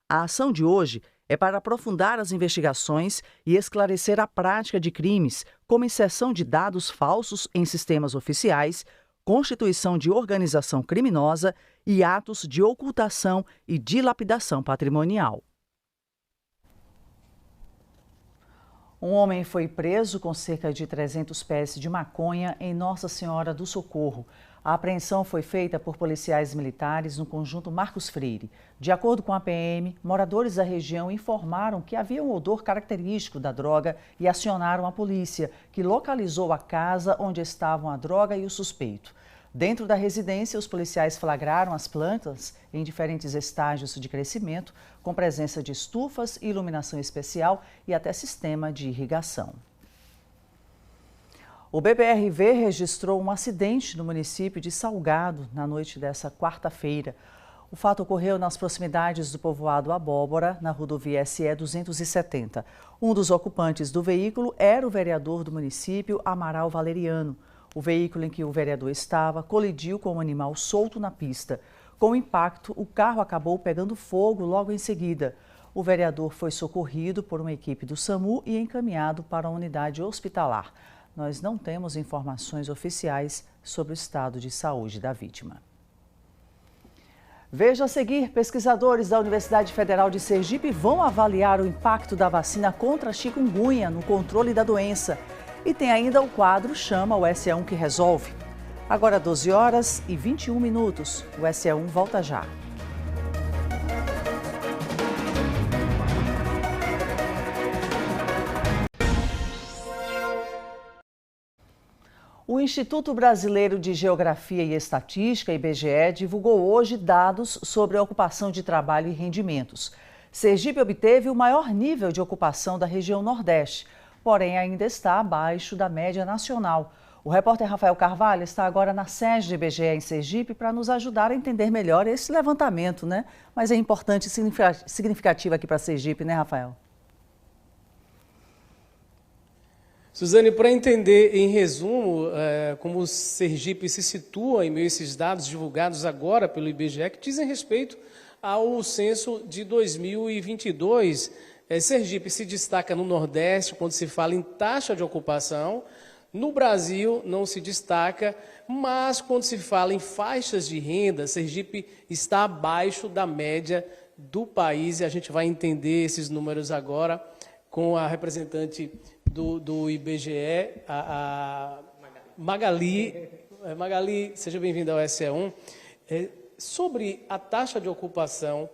A ação de hoje é para aprofundar as investigações e esclarecer a prática de crimes, como inserção de dados falsos em sistemas oficiais, constituição de organização criminosa e atos de ocultação e dilapidação patrimonial. Um homem foi preso com cerca de 300 pés de maconha em Nossa Senhora do Socorro. A apreensão foi feita por policiais militares no conjunto Marcos Freire. De acordo com a PM, moradores da região informaram que havia um odor característico da droga e acionaram a polícia, que localizou a casa onde estavam a droga e o suspeito. Dentro da residência, os policiais flagraram as plantas em diferentes estágios de crescimento, com presença de estufas, iluminação especial e até sistema de irrigação. O BBRV registrou um acidente no município de Salgado na noite dessa quarta-feira. O fato ocorreu nas proximidades do povoado Abóbora, na rodovia SE 270. Um dos ocupantes do veículo era o vereador do município, Amaral Valeriano. O veículo em que o vereador estava colidiu com um animal solto na pista. Com o impacto, o carro acabou pegando fogo logo em seguida. O vereador foi socorrido por uma equipe do SAMU e encaminhado para a unidade hospitalar. Nós não temos informações oficiais sobre o estado de saúde da vítima. Veja a seguir, pesquisadores da Universidade Federal de Sergipe vão avaliar o impacto da vacina contra a chikungunya no controle da doença. E tem ainda o quadro Chama o SE1 que resolve. Agora 12 horas e 21 minutos. O SE1 volta já. O Instituto Brasileiro de Geografia e Estatística, IBGE, divulgou hoje dados sobre a ocupação de trabalho e rendimentos. Sergipe obteve o maior nível de ocupação da região Nordeste, porém ainda está abaixo da média nacional. O repórter Rafael Carvalho está agora na sede do IBGE em Sergipe para nos ajudar a entender melhor esse levantamento, né? Mas é importante e significativo aqui para Sergipe, né, Rafael? Suzane, para entender em resumo como o Sergipe se situa em meio a esses dados divulgados agora pelo IBGE, que dizem respeito ao censo de 2022, Sergipe se destaca no Nordeste quando se fala em taxa de ocupação, no Brasil não se destaca, mas quando se fala em faixas de renda, Sergipe está abaixo da média do país e a gente vai entender esses números agora com a representante do IBGE, a Magali. Magali, seja bem-vinda ao SE1. Sobre a taxa de ocupação,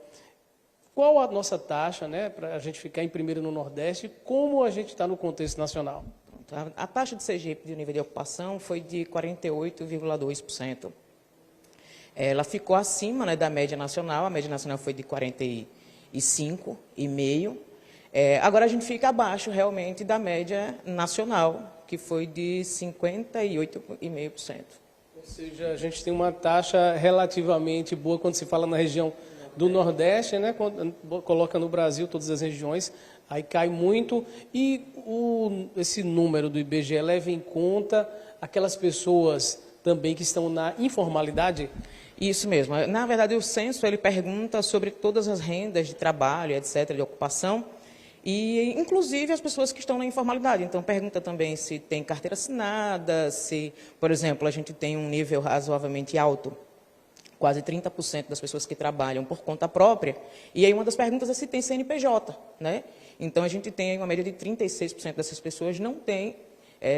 qual a nossa taxa, né, para a gente ficar em primeiro no Nordeste, como a gente está no contexto nacional? A taxa de Sergipe de nível de ocupação foi de 48,2%. Ela ficou acima, né, da média nacional, a média nacional foi de 45,5%. Agora a gente fica abaixo realmente da média nacional, que foi de 58,5%. Ou seja, a gente tem uma taxa relativamente boa quando se fala na região do Nordeste, né? Quando coloca no Brasil todas as regiões, aí cai muito. E esse número do IBGE leva em conta aquelas pessoas também que estão na informalidade? Isso mesmo. Na verdade, o censo ele pergunta sobre todas as rendas de trabalho, etc., de ocupação, e inclusive as pessoas que estão na informalidade. Então, pergunta também se tem carteira assinada, se, por exemplo, a gente tem um nível razoavelmente alto, quase 30% das pessoas que trabalham por conta própria, e aí uma das perguntas é se tem CNPJ, né? Então, a gente tem uma média de 36% dessas pessoas não tem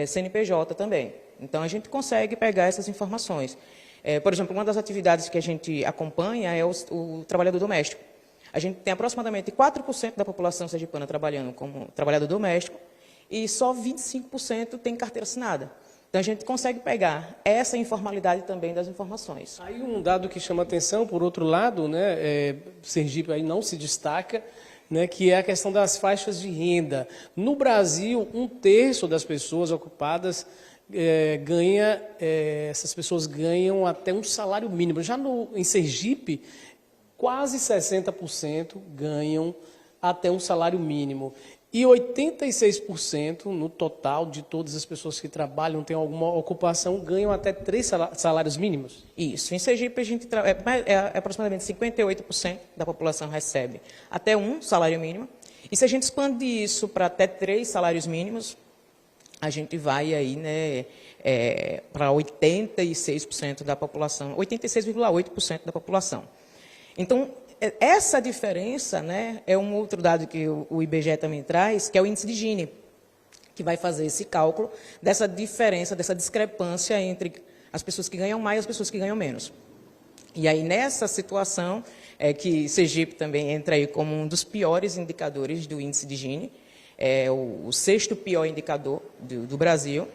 CNPJ também. Então, a gente consegue pegar essas informações. Por exemplo, uma das atividades que a gente acompanha é o trabalhador doméstico. A gente tem aproximadamente 4% da população sergipana trabalhando como trabalhador doméstico e só 25% tem carteira assinada. Então, a gente consegue pegar essa informalidade também das informações. Aí um dado que chama atenção, por outro lado, né, Sergipe aí não se destaca, né, que é a questão das faixas de renda. No Brasil, 1/3 das pessoas ocupadas essas pessoas ganham até um salário mínimo. Já em Sergipe, quase 60% ganham até um salário mínimo. E 86% no total de todas as pessoas que trabalham, têm alguma ocupação, ganham até 3 salários mínimos? Isso. Em Sergipe, a gente aproximadamente 58% da população recebe até um salário mínimo. E se a gente expandir isso para até 3 salários mínimos, a gente vai aí, né, para 86% da população, 86,8% da população. Então, essa diferença, né, é um outro dado que o IBGE também traz, que é o índice de Gini, que vai fazer esse cálculo dessa diferença, dessa discrepância entre as pessoas que ganham mais e as pessoas que ganham menos. E aí, nessa situação, que Sergipe também entra aí como um dos piores indicadores do índice de Gini, é o 6º pior indicador do Brasil,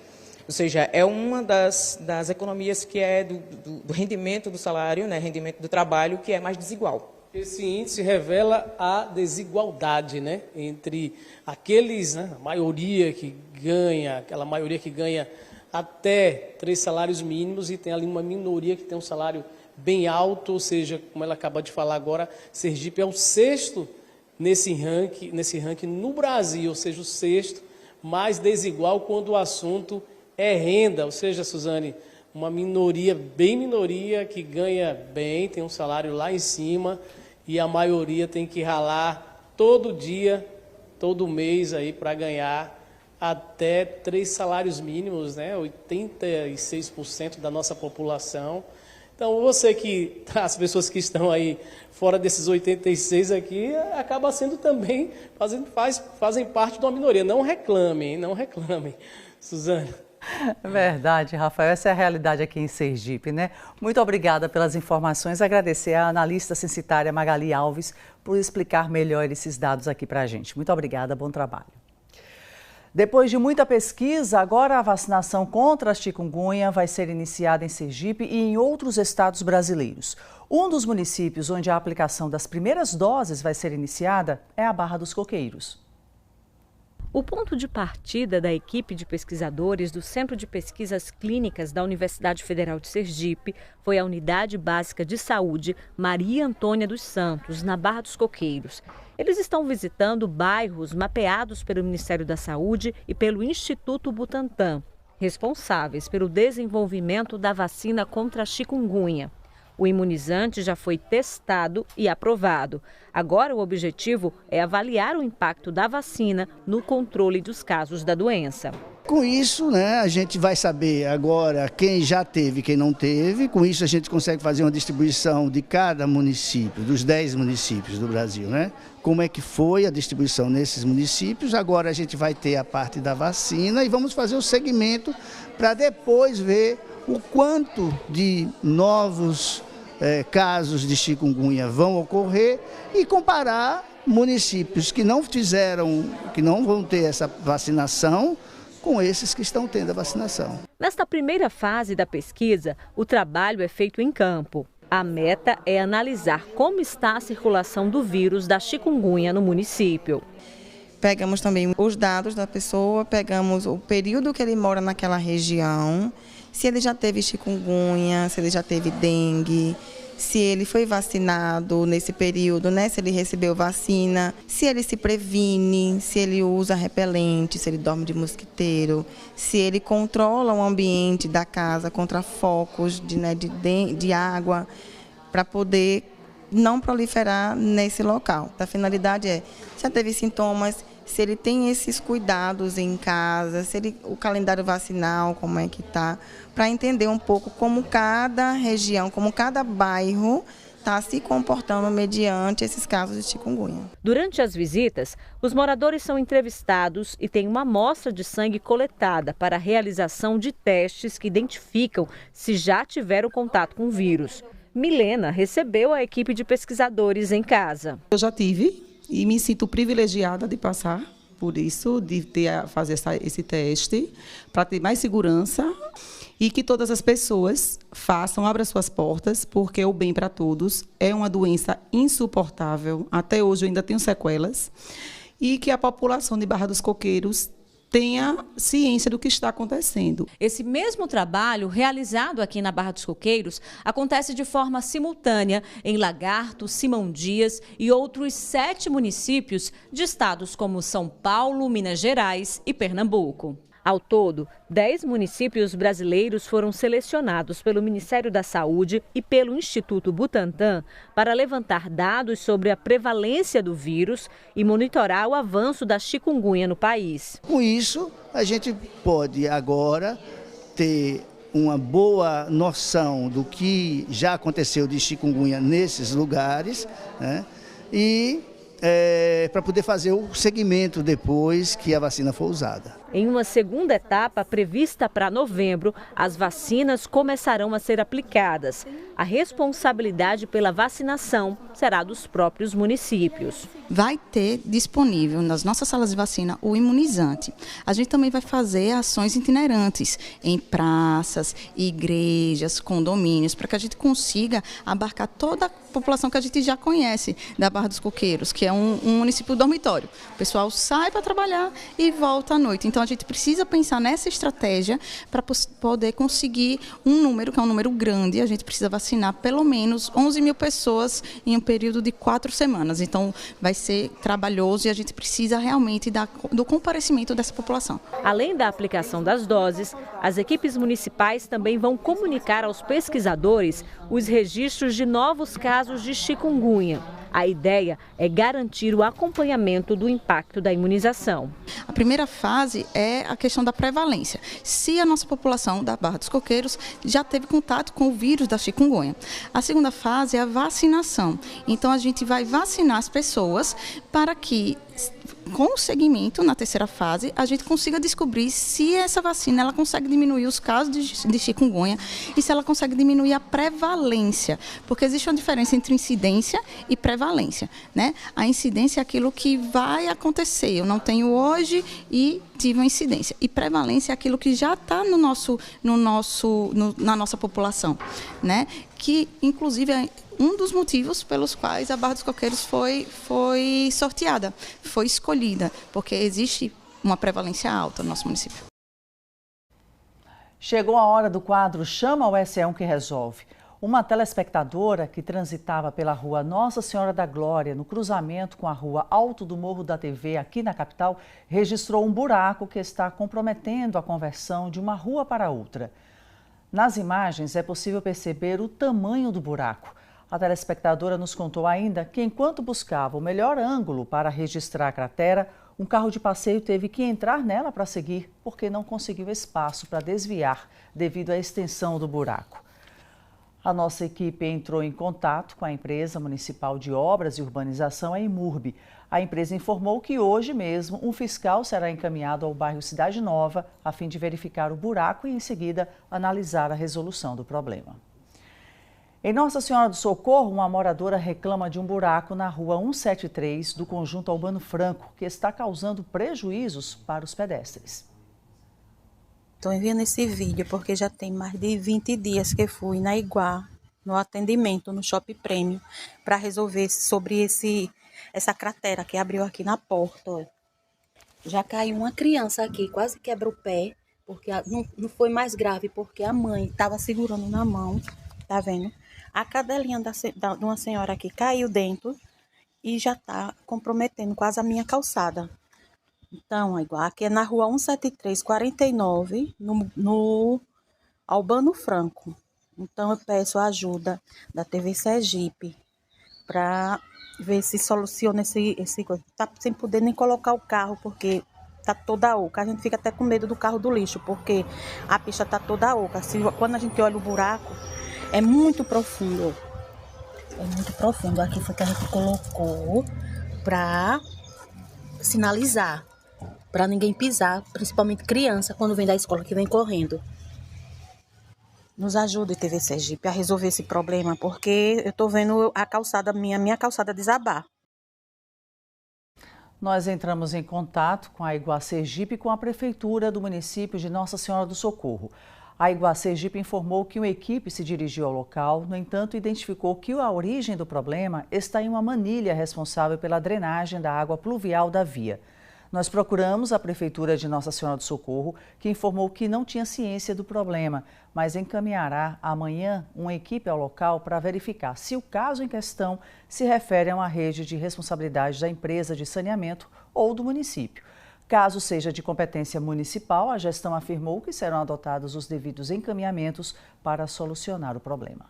ou seja, é uma das economias que é do rendimento do salário, né, rendimento do trabalho, que é mais desigual. Esse índice revela a desigualdade, né, entre aqueles, né, a maioria que ganha, aquela maioria que ganha até 3 salários mínimos e tem ali uma minoria que tem um salário bem alto, ou seja, como ela acaba de falar agora, Sergipe é o 6º nesse ranking no Brasil, ou seja, o 6º mais desigual quando o assunto é renda, ou seja, Suzane, uma minoria, bem minoria, que ganha bem, tem um salário lá em cima, e a maioria tem que ralar todo dia, todo mês aí para ganhar até 3 salários mínimos, né? 86% da nossa população. Então, as pessoas que estão aí fora desses 86 aqui, acaba sendo também, fazem parte de uma minoria. Não reclamem, não reclamem. Suzana. É verdade, Rafael. Essa é a realidade aqui em Sergipe, né? Muito obrigada pelas informações. Agradecer à analista censitária Magali Alves por explicar melhor esses dados aqui para a gente. Muito obrigada, bom trabalho. Depois de muita pesquisa, agora a vacinação contra a chikungunya vai ser iniciada em Sergipe e em outros estados brasileiros. Um dos municípios onde a aplicação das primeiras doses vai ser iniciada é a Barra dos Coqueiros. O ponto de partida da equipe de pesquisadores do Centro de Pesquisas Clínicas da Universidade Federal de Sergipe foi a Unidade Básica de Saúde Maria Antônia dos Santos, na Barra dos Coqueiros. Eles estão visitando bairros mapeados pelo Ministério da Saúde e pelo Instituto Butantan, responsáveis pelo desenvolvimento da vacina contra a chikungunya. O imunizante já foi testado e aprovado. Agora o objetivo é avaliar o impacto da vacina no controle dos casos da doença. Com isso, a gente vai saber agora quem já teve e quem não teve. Com isso a gente consegue fazer uma distribuição de cada município, dos 10 municípios do Brasil, Como é que foi a distribuição nesses municípios. Agora a gente vai ter a parte da vacina e vamos fazer o segmento para depois ver o quanto de novos casos de chikungunya vão ocorrer e comparar municípios que não vão ter essa vacinação com esses que estão tendo a vacinação. Nesta primeira fase da pesquisa, o trabalho é feito em campo. A meta é analisar como está a circulação do vírus da chikungunya no município. Pegamos também os dados da pessoa, pegamos o período que ele mora naquela região, se ele já teve chikungunya, se ele já teve dengue, se ele foi vacinado nesse período, se ele recebeu vacina, se ele se previne, se ele usa repelente, se ele dorme de mosquiteiro, se ele controla o ambiente da casa contra focos de água, para poder não proliferar nesse local. A finalidade é, se já teve sintomas, se ele tem esses cuidados em casa, o calendário vacinal, como é que está, para entender um pouco como cada região, como cada bairro está se comportando mediante esses casos de chikungunya. Durante as visitas, os moradores são entrevistados e tem uma amostra de sangue coletada para a realização de testes que identificam se já tiveram contato com o vírus. Milena recebeu a equipe de pesquisadores em casa. Eu já tive e me sinto privilegiada de passar por isso, de fazer esse teste, para ter mais segurança e que todas as pessoas abram suas portas, porque o bem para todos é uma doença insuportável. Até hoje eu ainda tenho sequelas. E que a população de Barra dos Coqueiros tenha ciência do que está acontecendo. Esse mesmo trabalho, realizado aqui na Barra dos Coqueiros, acontece de forma simultânea em Lagarto, Simão Dias e outros 7 municípios de estados como São Paulo, Minas Gerais e Pernambuco. Ao todo, 10 municípios brasileiros foram selecionados pelo Ministério da Saúde e pelo Instituto Butantan para levantar dados sobre a prevalência do vírus e monitorar o avanço da chikungunya no país. Com isso, a gente pode agora ter uma boa noção do que já aconteceu de chikungunya nesses lugares, e para poder fazer o segmento depois que a vacina for usada. Em uma segunda etapa, prevista para novembro, as vacinas começarão a ser aplicadas. A responsabilidade pela vacinação será dos próprios municípios. Vai ter disponível nas nossas salas de vacina o imunizante. A gente também vai fazer ações itinerantes em praças, igrejas, condomínios, para que a gente consiga abarcar toda a população que a gente já conhece da Barra dos Coqueiros, que é um município dormitório. O pessoal sai para trabalhar e volta à noite. Então, a gente precisa pensar nessa estratégia para poder conseguir um número, que é um número grande. A gente precisa vacinar pelo menos 11 mil pessoas em um período de 4 semanas. Então, vai ser trabalhoso e a gente precisa realmente do comparecimento dessa população. Além da aplicação das doses, as equipes municipais também vão comunicar aos pesquisadores os registros de novos casos de chikungunya. A ideia é garantir o acompanhamento do impacto da imunização. A primeira fase é a questão da prevalência. Se a nossa população da Barra dos Coqueiros já teve contato com o vírus da chikungunya. A segunda fase é a vacinação. Então, a gente vai vacinar as pessoas para que, com o segmento, na terceira fase, a gente consiga descobrir se essa vacina ela consegue diminuir os casos de chikungunya e se ela consegue diminuir a prevalência, porque existe uma diferença entre incidência e prevalência, né? A incidência é aquilo que vai acontecer, eu não tenho hoje e tive uma incidência. E prevalência é aquilo que já está na nossa população, né? Que, inclusive, é um dos motivos pelos quais a Barra dos Coqueiros foi sorteada, foi escolhida, porque existe uma prevalência alta no nosso município. Chegou a hora do quadro Chama o SE1 que Resolve. Uma telespectadora que transitava pela rua Nossa Senhora da Glória, no cruzamento com a rua Alto do Morro da TV, aqui na capital, registrou um buraco que está comprometendo a conversão de uma rua para outra. Nas imagens é possível perceber o tamanho do buraco. A telespectadora nos contou ainda que, enquanto buscava o melhor ângulo para registrar a cratera, um carro de passeio teve que entrar nela para seguir, porque não conseguiu espaço para desviar devido à extensão do buraco. A nossa equipe entrou em contato com a Empresa Municipal de Obras e Urbanização, a EMURB. A empresa informou que hoje mesmo um fiscal será encaminhado ao bairro Cidade Nova a fim de verificar o buraco e, em seguida, analisar a resolução do problema. Em Nossa Senhora do Socorro, uma moradora reclama de um buraco na rua 173 do conjunto Albano Franco, que está causando prejuízos para os pedestres. Estou enviando esse vídeo porque já tem mais de 20 dias que fui na Iguá, no atendimento no Shopping Prêmio, para resolver sobre essa cratera que abriu aqui na porta. Ó. Já caiu uma criança aqui, quase quebra o pé, porque não foi mais grave, porque a mãe estava segurando na mão, tá vendo? A cadelinha de uma senhora aqui caiu dentro e já está comprometendo quase a minha calçada. Então, igual aqui é na rua 17349, no Albano Franco. Então, eu peço a ajuda da TV Sergipe para ver se soluciona esse coisa. Tá sem poder nem colocar o carro, porque tá toda oca. A gente fica até com medo do carro do lixo, porque a pista tá toda oca. Quando a gente olha o buraco, é muito profundo. É muito profundo. Aqui foi que a gente colocou para sinalizar, para ninguém pisar, principalmente criança, quando vem da escola, que vem correndo. Nos ajude, TV Sergipe, a resolver esse problema, porque eu estou vendo a calçada minha calçada desabar. Nós entramos em contato com a Iguá Sergipe e com a Prefeitura do município de Nossa Senhora do Socorro. A Iguá Sergipe informou que uma equipe se dirigiu ao local, no entanto, identificou que a origem do problema está em uma manilha responsável pela drenagem da água pluvial da via. Nós procuramos a Prefeitura de Nossa Senhora do Socorro, que informou que não tinha ciência do problema, mas encaminhará amanhã uma equipe ao local para verificar se o caso em questão se refere a uma rede de responsabilidade da empresa de saneamento ou do município. Caso seja de competência municipal, a gestão afirmou que serão adotados os devidos encaminhamentos para solucionar o problema.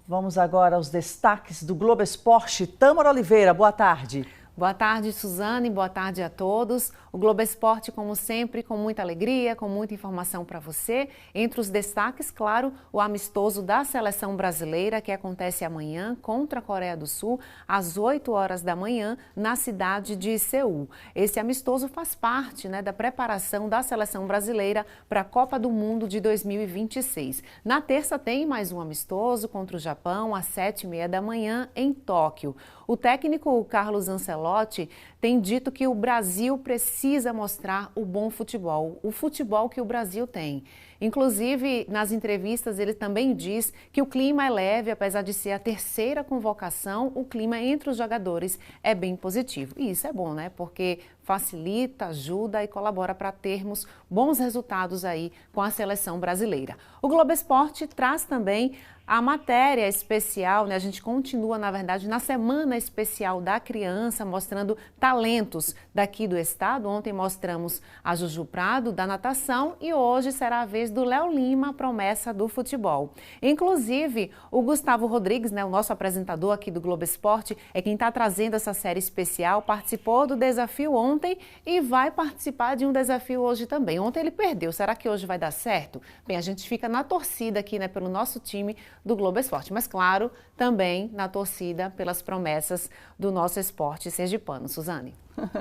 Vamos agora aos destaques do Globo Esporte. Tâmara Oliveira, boa tarde. Boa tarde, Suzane, boa tarde a todos. O Globo Esporte, como sempre, com muita alegria, com muita informação para você. Entre os destaques, claro, o amistoso da Seleção Brasileira, que acontece amanhã contra a Coreia do Sul, às 8 horas da manhã, na cidade de Seul. Esse amistoso faz parte, da preparação da Seleção Brasileira para a Copa do Mundo de 2026. Na terça tem mais um amistoso contra o Japão, às 7h30 da manhã, em Tóquio. O técnico Carlos Ancelotti tem dito que o Brasil precisa mostrar o bom futebol, o futebol que o Brasil tem. Inclusive, nas entrevistas, ele também diz que o clima é leve, apesar de ser a terceira convocação, o clima entre os jogadores é bem positivo. E isso é bom, Porque facilita, ajuda e colabora para termos bons resultados aí com a seleção brasileira. O Globo Esporte traz também a matéria especial, A gente continua, na verdade, na Semana Especial da Criança, mostrando talentos daqui do estado. Ontem mostramos a Juju Prado, da natação, e hoje será a vez vez do Léo Lima, promessa do futebol. Inclusive, o Gustavo Rodrigues, o nosso apresentador aqui do Globo Esporte, é quem está trazendo essa série especial, participou do desafio ontem e vai participar de um desafio hoje também. Ontem ele perdeu, será que hoje vai dar certo? Bem, a gente fica na torcida aqui, pelo nosso time do Globo Esporte, mas claro, também na torcida pelas promessas do nosso esporte sergipano. Suzane.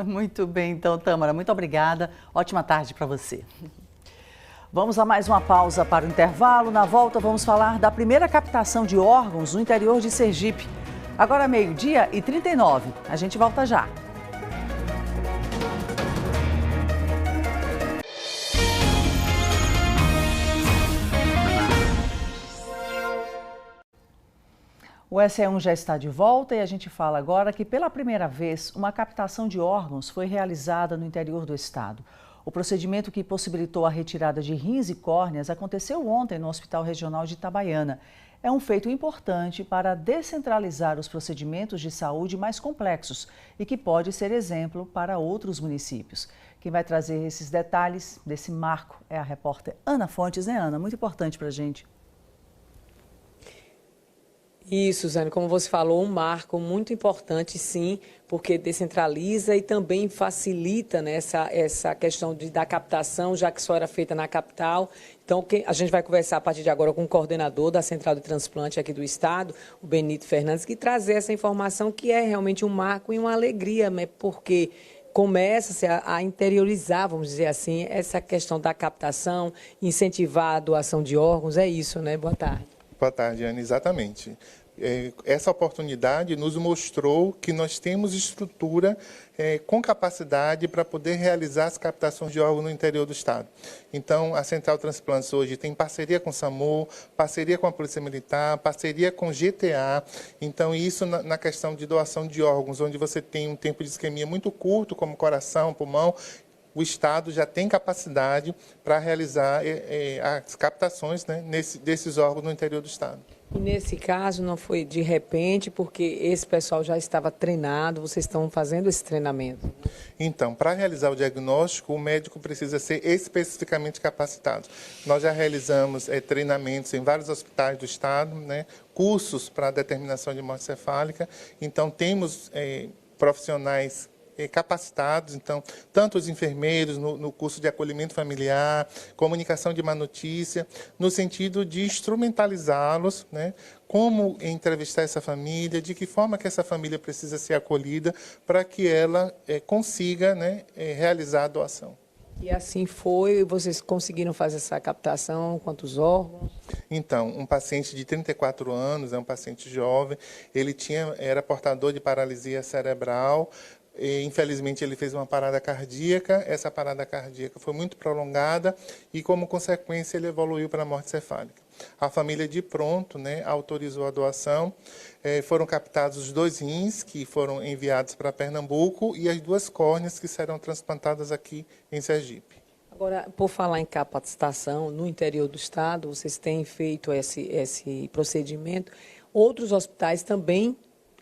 Muito bem, então, Tâmara, muito obrigada. Ótima tarde para você. Vamos a mais uma pausa para o intervalo. Na volta, vamos falar da primeira captação de órgãos no interior de Sergipe. Agora, 12h39. A gente volta já. O SE1 já está de volta e a gente fala agora que, pela primeira vez, uma captação de órgãos foi realizada no interior do estado. O procedimento que possibilitou a retirada de rins e córneas aconteceu ontem no Hospital Regional de Itabaiana. É um feito importante para descentralizar os procedimentos de saúde mais complexos e que pode ser exemplo para outros municípios. Quem vai trazer esses detalhes desse marco é a repórter Ana Fontes, né, Ana? Muito importante para a gente. Isso, Suzane, como você falou, um marco muito importante, sim, porque descentraliza e também facilita essa questão da captação, já que só era feita na capital. Então, a gente vai conversar a partir de agora com o coordenador da Central de Transplante aqui do Estado, o Benito Fernandes, que trazer essa informação que é realmente um marco e uma alegria, porque começa-se a interiorizar, vamos dizer assim, essa questão da captação, incentivar a doação de órgãos, é isso, né? Boa tarde. Boa tarde, Ana, exatamente. Essa oportunidade nos mostrou que nós temos estrutura com capacidade para poder realizar as captações de órgãos no interior do Estado. Então, a Central Transplantes hoje tem parceria com o SAMU, parceria com a Polícia Militar, parceria com o GTA. Então, isso na questão de doação de órgãos, onde você tem um tempo de isquemia muito curto, como coração, pulmão, o Estado já tem capacidade para realizar as captações, né, desses órgãos no interior do Estado. E nesse caso não foi de repente, porque esse pessoal já estava treinado, vocês estão fazendo esse treinamento? Então, para realizar o diagnóstico, o médico precisa ser especificamente capacitado. Nós já realizamos treinamentos em vários hospitais do Estado, né, cursos para determinação de morte cefálica. Então, temos profissionais capacitados, então, tanto os enfermeiros no curso de acolhimento familiar, comunicação de má notícia, no sentido de instrumentalizá-los, né, como entrevistar essa família, de que forma que essa família precisa ser acolhida para que ela consiga, né, realizar a doação. E assim foi, vocês conseguiram fazer essa captação, quantos órgãos? Então, um paciente de 34 anos, é um paciente jovem, ele era portador de paralisia cerebral. E, infelizmente, ele fez uma parada cardíaca. Essa parada cardíaca foi muito prolongada e, como consequência, ele evoluiu para a morte cefálica. A família, de pronto, né, autorizou a doação. Foram captados os 2 rins, que foram enviados para Pernambuco, e as 2 córneas, que serão transplantadas aqui em Sergipe. Agora, por falar em capacitação, no interior do Estado, vocês têm feito esse procedimento. Outros hospitais também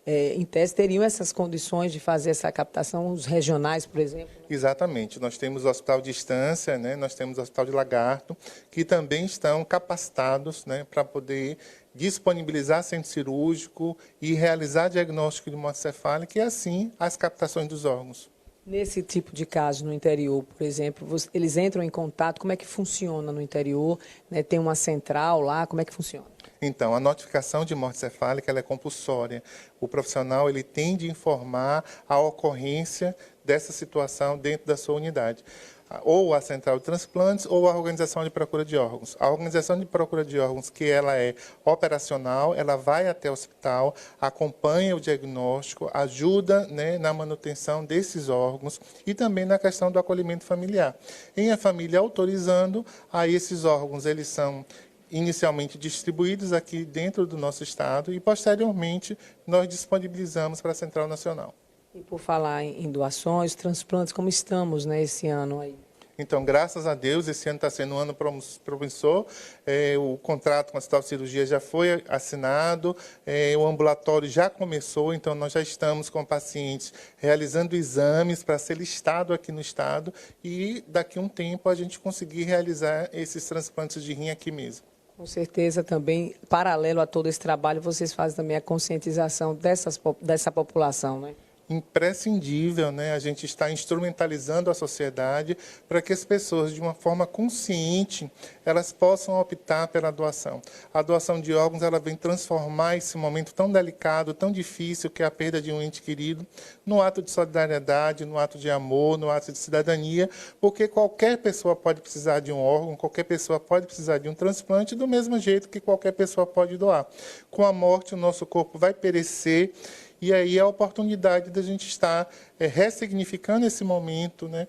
em tese, teriam essas condições de fazer essa captação, os regionais, por exemplo? Exatamente. Nós temos o Hospital de Estância, né? Nós temos o Hospital de Lagarto, que também estão capacitados, né, para poder disponibilizar centro cirúrgico e realizar diagnóstico de morte cefálica e, assim, as captações dos órgãos. Nesse tipo de caso no interior, por exemplo, eles entram em contato, como é que funciona no interior? Né? Tem uma central lá, como é que funciona? Então, a notificação de morte cefálica ela é compulsória. O profissional ele tem de informar a ocorrência dessa situação dentro da sua unidade. Ou a Central de Transplantes ou a Organização de Procura de Órgãos. A Organização de Procura de Órgãos, que ela é operacional, ela vai até o hospital, acompanha o diagnóstico, ajuda, né, na manutenção desses órgãos e também na questão do acolhimento familiar. Em a família autorizando, aí esses órgãos eles são inicialmente distribuídos aqui dentro do nosso estado e, posteriormente, nós disponibilizamos para a Central Nacional. E por falar em doações, transplantes, como estamos, né, esse ano aí? Então, graças a Deus, esse ano está sendo um ano promissor. O contrato com a Hospital de Cirurgia já foi assinado, o ambulatório já começou, então nós já estamos com pacientes realizando exames para ser listado aqui no estado e daqui a um tempo a gente conseguir realizar esses transplantes de rim aqui mesmo. Com certeza também, paralelo a todo esse trabalho, vocês fazem também a conscientização dessa população, né? Imprescindível, né? A gente está instrumentalizando a sociedade para que as pessoas, de uma forma consciente, elas possam optar pela doação. A doação de órgãos, ela vem transformar esse momento tão delicado, tão difícil, que é a perda de um ente querido, no ato de solidariedade, no ato de amor, no ato de cidadania, porque qualquer pessoa pode precisar de um órgão, qualquer pessoa pode precisar de um transplante, do mesmo jeito que qualquer pessoa pode doar. Com a morte, o nosso corpo vai perecer. E aí a oportunidade da gente estar ressignificando esse momento, né,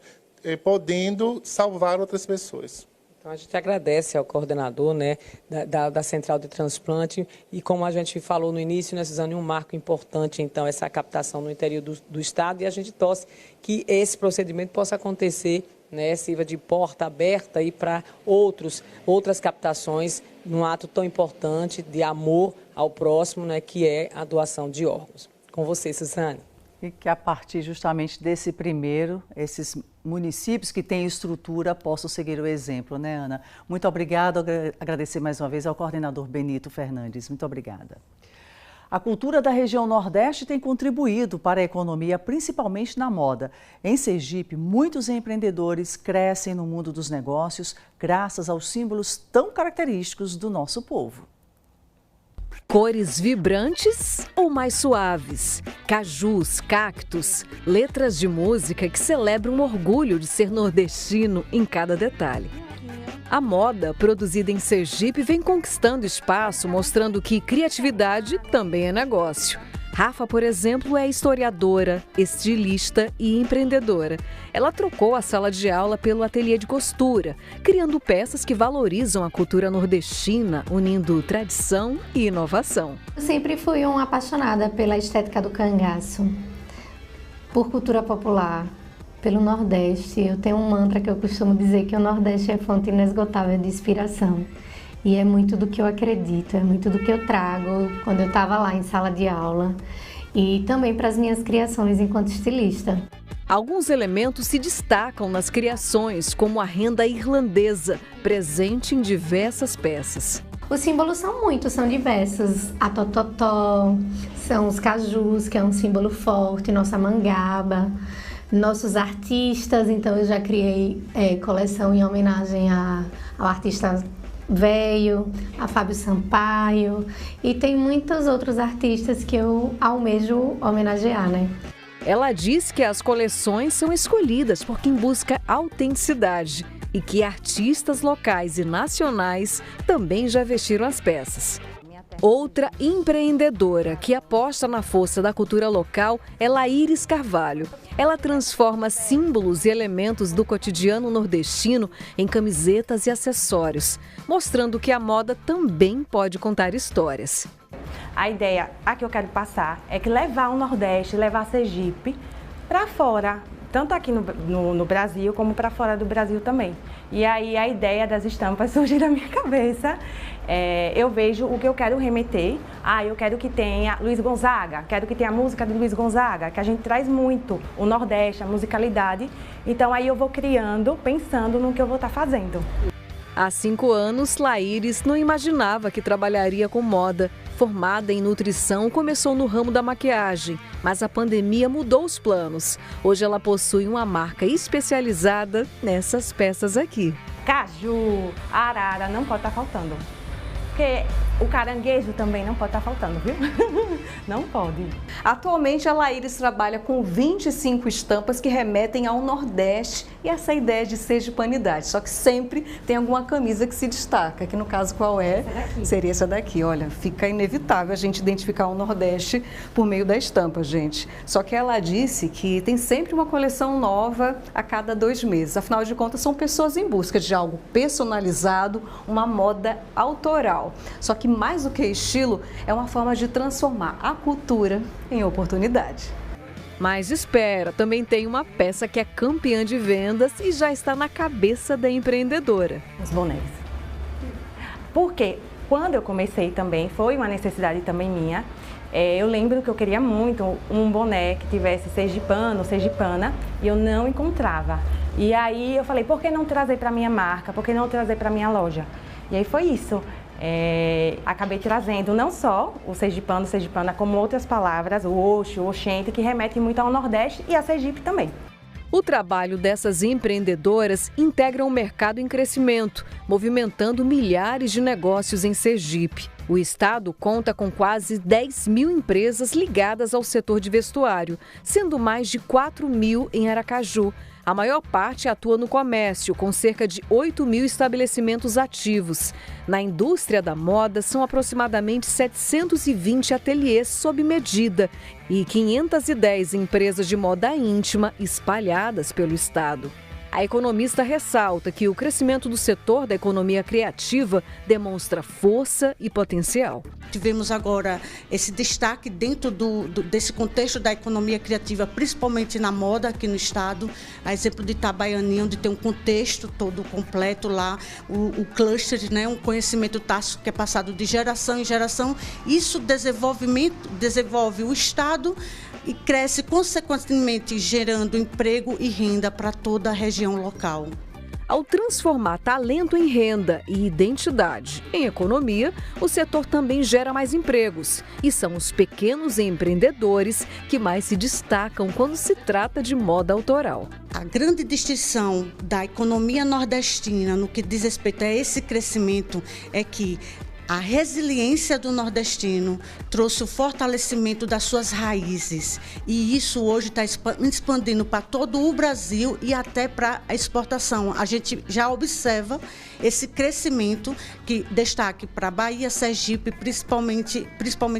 podendo salvar outras pessoas. Então, a gente agradece ao coordenador, né, da Central de Transplante e, como a gente falou no início, né, Suzane, um marco importante, então, essa captação no interior do estado, e a gente torce que esse procedimento possa acontecer, né, sirva de porta aberta para outras captações num ato tão importante de amor ao próximo, né, que é a doação de órgãos. Com você, Suzane. E que a partir justamente desse primeiro, esses municípios que têm estrutura possam seguir o exemplo, né, Ana? Muito obrigada, agradecer mais uma vez ao coordenador Benito Fernandes. Muito obrigada. A cultura da região Nordeste tem contribuído para a economia, principalmente na moda. Em Sergipe, muitos empreendedores crescem no mundo dos negócios graças aos símbolos tão característicos do nosso povo. Cores vibrantes ou mais suaves, cajus, cactos, letras de música que celebram o orgulho de ser nordestino em cada detalhe. A moda produzida em Sergipe vem conquistando espaço, mostrando que criatividade também é negócio. Rafa, por exemplo, é historiadora, estilista e empreendedora. Ela trocou a sala de aula pelo ateliê de costura, criando peças que valorizam a cultura nordestina, unindo tradição e inovação. Eu sempre fui uma apaixonada pela estética do cangaço, por cultura popular, pelo Nordeste. Eu tenho um mantra que eu costumo dizer que o Nordeste é fonte inesgotável de inspiração. E é muito do que eu acredito, é muito do que eu trago quando eu estava lá em sala de aula e também para as minhas criações enquanto estilista. Alguns elementos se destacam nas criações, como a renda irlandesa, presente em diversas peças. Os símbolos são diversos. A tototó, são os cajus, que é um símbolo forte, nossa mangaba, nossos artistas. Então eu já criei coleção em homenagem ao artista Veio, a Fábio Sampaio, e tem muitos outros artistas que eu almejo homenagear, né? Ela diz que as coleções são escolhidas por quem busca autenticidade e que artistas locais e nacionais também já vestiram as peças. Outra empreendedora que aposta na força da cultura local é Laíris Carvalho. Ela transforma símbolos e elementos do cotidiano nordestino em camisetas e acessórios, mostrando que a moda também pode contar histórias. A ideia que eu quero passar é que levar o Nordeste, levar Sergipe para fora, tanto aqui no Brasil como para fora do Brasil também. E aí a ideia das estampas surgiu da minha cabeça. Eu vejo o que eu quero remeter. Eu quero que tenha Luiz Gonzaga, quero que tenha a música de Luiz Gonzaga, que a gente traz muito o Nordeste, a musicalidade. Então aí eu vou criando, pensando no que eu vou estar fazendo. Há 5 anos, Laíris não imaginava que trabalharia com moda. Formada em nutrição, começou no ramo da maquiagem, mas a pandemia mudou os planos. Hoje ela possui uma marca especializada nessas peças aqui. Caju, arara, não pode estar faltando. Porque o caranguejo também não pode estar faltando, viu? Não pode. Atualmente, a Laíris trabalha com 25 estampas que remetem ao Nordeste e essa ideia de sergipanidade. Só que sempre tem alguma camisa que se destaca, que no caso qual é? Seria essa daqui. Olha, fica inevitável a gente identificar o Nordeste por meio da estampa, gente. Só que ela disse que tem sempre uma coleção nova a cada 2 meses. Afinal de contas, são pessoas em busca de algo personalizado, uma moda autoral. Só que mais do que estilo, é uma forma de transformar a cultura em oportunidade. Mas espera, também tem uma peça que é campeã de vendas e já está na cabeça da empreendedora. Os bonés. Porque quando eu comecei também, foi uma necessidade também minha. Eu lembro que eu queria muito um boné que tivesse sergipano, sergipana, e eu não encontrava. E aí eu falei, por que não trazer para minha marca? Por que não trazer para minha loja? E aí foi isso. Acabei trazendo não só o sergipano, sergipana, como outras palavras, o oxo, o oxente, que remetem muito ao Nordeste e a Sergipe também. O trabalho dessas empreendedoras integra um mercado em crescimento, movimentando milhares de negócios em Sergipe. O estado conta com quase 10 mil empresas ligadas ao setor de vestuário, sendo mais de 4 mil em Aracaju. A maior parte atua no comércio, com cerca de 8 mil estabelecimentos ativos. Na indústria da moda, são aproximadamente 720 ateliês sob medida e 510 empresas de moda íntima espalhadas pelo estado. A economista ressalta que o crescimento do setor da economia criativa demonstra força e potencial. Tivemos agora esse destaque dentro desse contexto da economia criativa, principalmente na moda aqui no estado, a exemplo de Itabaianinha, onde tem um contexto todo completo lá, o cluster, né, um conhecimento tácito que é passado de geração em geração. Isso desenvolve o estado e cresce consequentemente gerando emprego e renda para toda a região local. Ao transformar talento em renda e identidade em economia, o setor também gera mais empregos. E são os pequenos empreendedores que mais se destacam quando se trata de moda autoral. A grande distinção da economia nordestina no que diz respeito a esse crescimento é que a resiliência do nordestino trouxe o fortalecimento das suas raízes e isso hoje está expandindo para todo o Brasil e até para a exportação. A gente já observa esse crescimento que destaque para Bahia, Sergipe, principalmente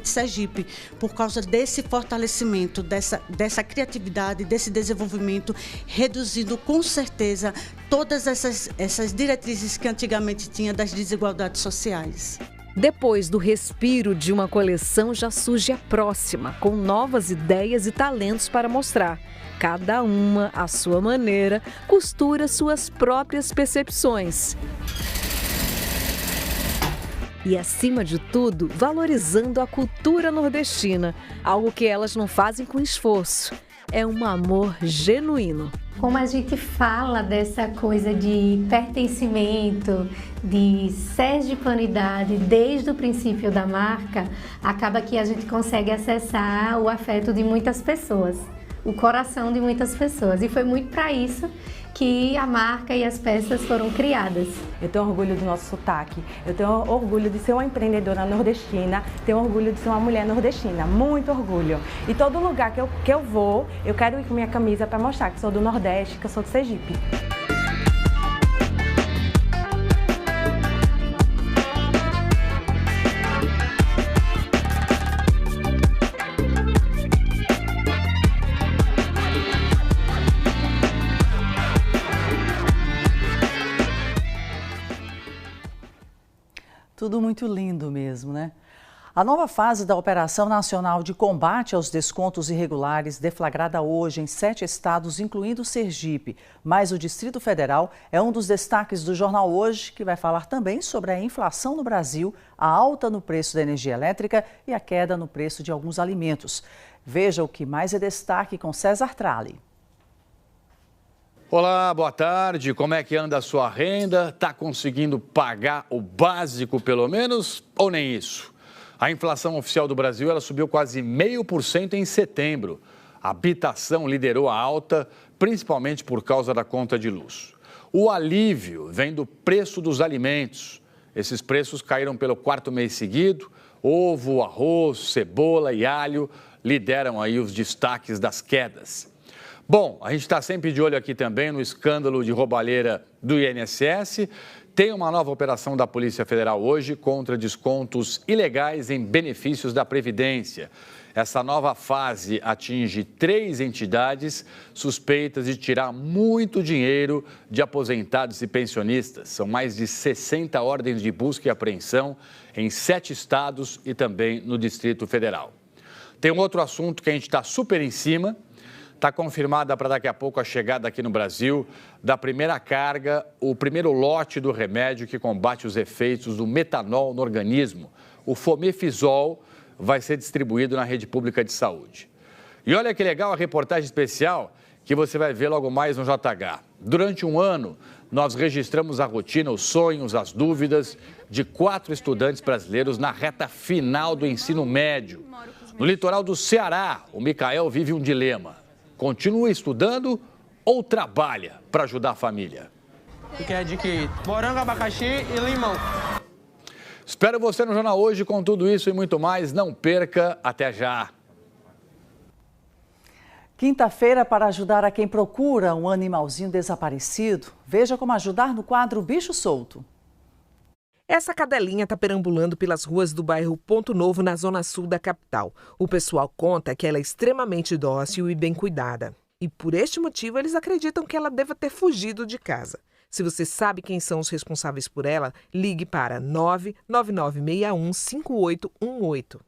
Sergipe, por causa desse fortalecimento, dessa criatividade, desse desenvolvimento, reduzindo com certeza todas essas diretrizes que antigamente tinha das desigualdades sociais. Depois do respiro de uma coleção, já surge a próxima, com novas ideias e talentos para mostrar. Cada uma, à sua maneira, costura suas próprias percepções. E, acima de tudo, valorizando a cultura nordestina, algo que elas não fazem com esforço. É um amor genuíno. Como a gente fala dessa coisa de pertencimento, de sergipanidade desde o princípio da marca, acaba que a gente consegue acessar o afeto de muitas pessoas, o coração de muitas pessoas. E foi muito para isso que a marca e as peças foram criadas. Eu tenho orgulho do nosso sotaque, eu tenho orgulho de ser uma empreendedora nordestina, tenho orgulho de ser uma mulher nordestina, muito orgulho. E todo lugar que eu vou, eu quero ir com minha camisa para mostrar que sou do Nordeste, que eu sou de Sergipe. Tudo muito lindo mesmo, né? A nova fase da Operação Nacional de Combate aos Descontos Irregulares, deflagrada hoje em 7 estados, incluindo Sergipe, mais o Distrito Federal, é um dos destaques do Jornal Hoje, que vai falar também sobre a inflação no Brasil, a alta no preço da energia elétrica e a queda no preço de alguns alimentos. Veja o que mais é destaque com César Tralli. Olá, boa tarde. Como é que anda a sua renda? Está conseguindo pagar o básico pelo menos ou nem isso? A inflação oficial do Brasil ela subiu quase 0,5% em setembro. A habitação liderou a alta, principalmente por causa da conta de luz. O alívio vem do preço dos alimentos. Esses preços caíram pelo 4º mês seguido. Ovo, arroz, cebola e alho lideram aí os destaques das quedas. Bom, a gente está sempre de olho aqui também no escândalo de roubalheira do INSS. Tem uma nova operação da Polícia Federal hoje contra descontos ilegais em benefícios da Previdência. Essa nova fase atinge 3 entidades suspeitas de tirar muito dinheiro de aposentados e pensionistas. São mais de 60 ordens de busca e apreensão em 7 estados e também no Distrito Federal. Tem um outro assunto que a gente está super em cima. Está confirmada para daqui a pouco a chegada aqui no Brasil da primeira carga, o primeiro lote do remédio que combate os efeitos do metanol no organismo. O Fomepizol vai ser distribuído na rede pública de saúde. E olha que legal a reportagem especial que você vai ver logo mais no JH. Durante um ano, nós registramos a rotina, os sonhos, as dúvidas de 4 estudantes brasileiros na reta final do ensino médio. No litoral do Ceará, o Micael vive um dilema. Continua estudando ou trabalha para ajudar a família? Que é de que? Morango, abacaxi e limão. Espero você no Jornal Hoje com tudo isso e muito mais. Não perca, até já. Quinta-feira para ajudar a quem procura um animalzinho desaparecido. Veja como ajudar no quadro Bicho Solto. Essa cadelinha está perambulando pelas ruas do bairro Ponto Novo, na zona sul da capital. O pessoal conta que ela é extremamente dócil e bem cuidada. E por este motivo, eles acreditam que ela deva ter fugido de casa. Se você sabe quem são os responsáveis por ela, ligue para 999615818.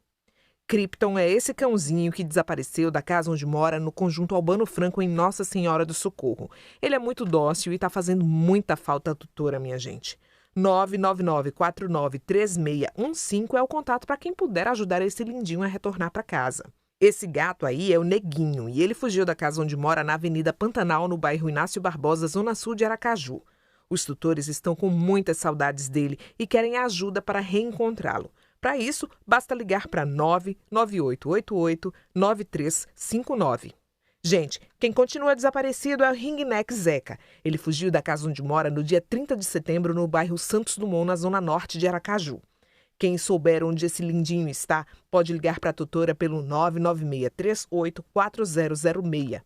Krypton é esse cãozinho que desapareceu da casa onde mora no conjunto Albano Franco, em Nossa Senhora do Socorro. Ele é muito dócil e está fazendo muita falta à tutora, minha gente. 999493615 é o contato para quem puder ajudar esse lindinho a retornar para casa. Esse gato aí é o Neguinho e ele fugiu da casa onde mora na Avenida Pantanal, no bairro Inácio Barbosa, zona sul de Aracaju. Os tutores estão com muitas saudades dele e querem ajuda para reencontrá-lo. Para isso, basta ligar para 99888-9359. Gente, quem continua desaparecido é o Ringneck Zeca. Ele fugiu da casa onde mora no dia 30 de setembro, no bairro Santos Dumont, na zona norte de Aracaju. Quem souber onde esse lindinho está, pode ligar para a tutora pelo 996384006.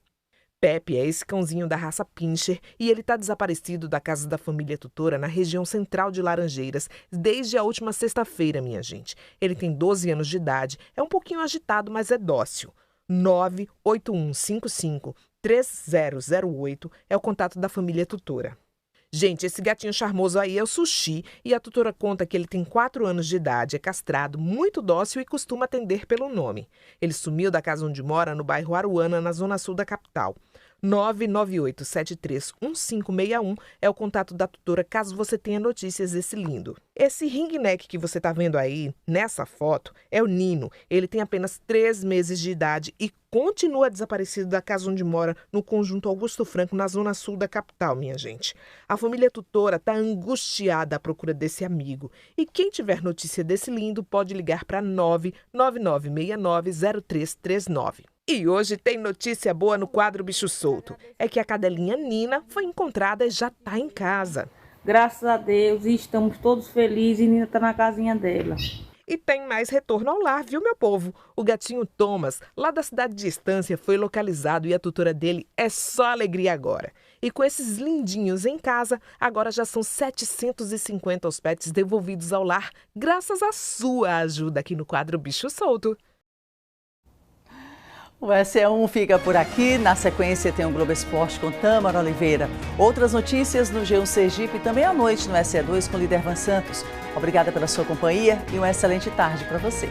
Pepe é esse cãozinho da raça Pinscher e ele está desaparecido da casa da família tutora na região central de Laranjeiras desde a última sexta-feira, minha gente. Ele tem 12 anos de idade, é um pouquinho agitado, mas é dócil. 981553008 é o contato da família tutora. Gente, esse gatinho charmoso aí é o Sushi e a tutora conta que ele tem 4 anos de idade, é castrado, muito dócil e costuma atender pelo nome. Ele sumiu da casa onde mora, no bairro Aruana, na zona sul da capital. 998731561 é o contato da tutora caso você tenha notícias desse lindo. Esse ringneck que você está vendo aí, nessa foto, é o Nino. Ele tem apenas 3 meses de idade e continua desaparecido da casa onde mora, no conjunto Augusto Franco, na zona sul da capital, minha gente. A família tutora está angustiada à procura desse amigo. E quem tiver notícia desse lindo pode ligar para 999690339. E hoje tem notícia boa no quadro Bicho Solto. É que a cadelinha Nina foi encontrada e já está em casa. Graças a Deus, estamos todos felizes e Nina está na casinha dela. E tem mais retorno ao lar, viu, meu povo? O gatinho Thomas, lá da cidade de Estância, foi localizado e a tutora dele é só alegria agora. E com esses lindinhos em casa, agora já são 750 os pets devolvidos ao lar, graças à sua ajuda aqui no quadro Bicho Solto. O SE1 fica por aqui. Na sequência tem o Globo Esporte com Tâmara Oliveira. Outras notícias no G1 Sergipe e também à noite no SE2 com o líder Van Santos. Obrigada pela sua companhia e uma excelente tarde para você.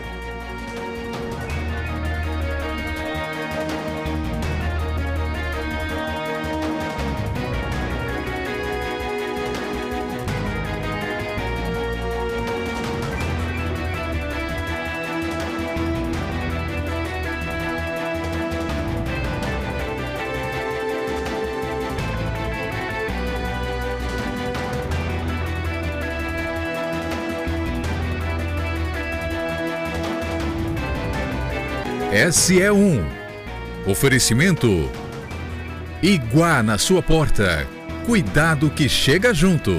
SE1. Oferecimento Iguá na sua porta. Cuidado que chega junto.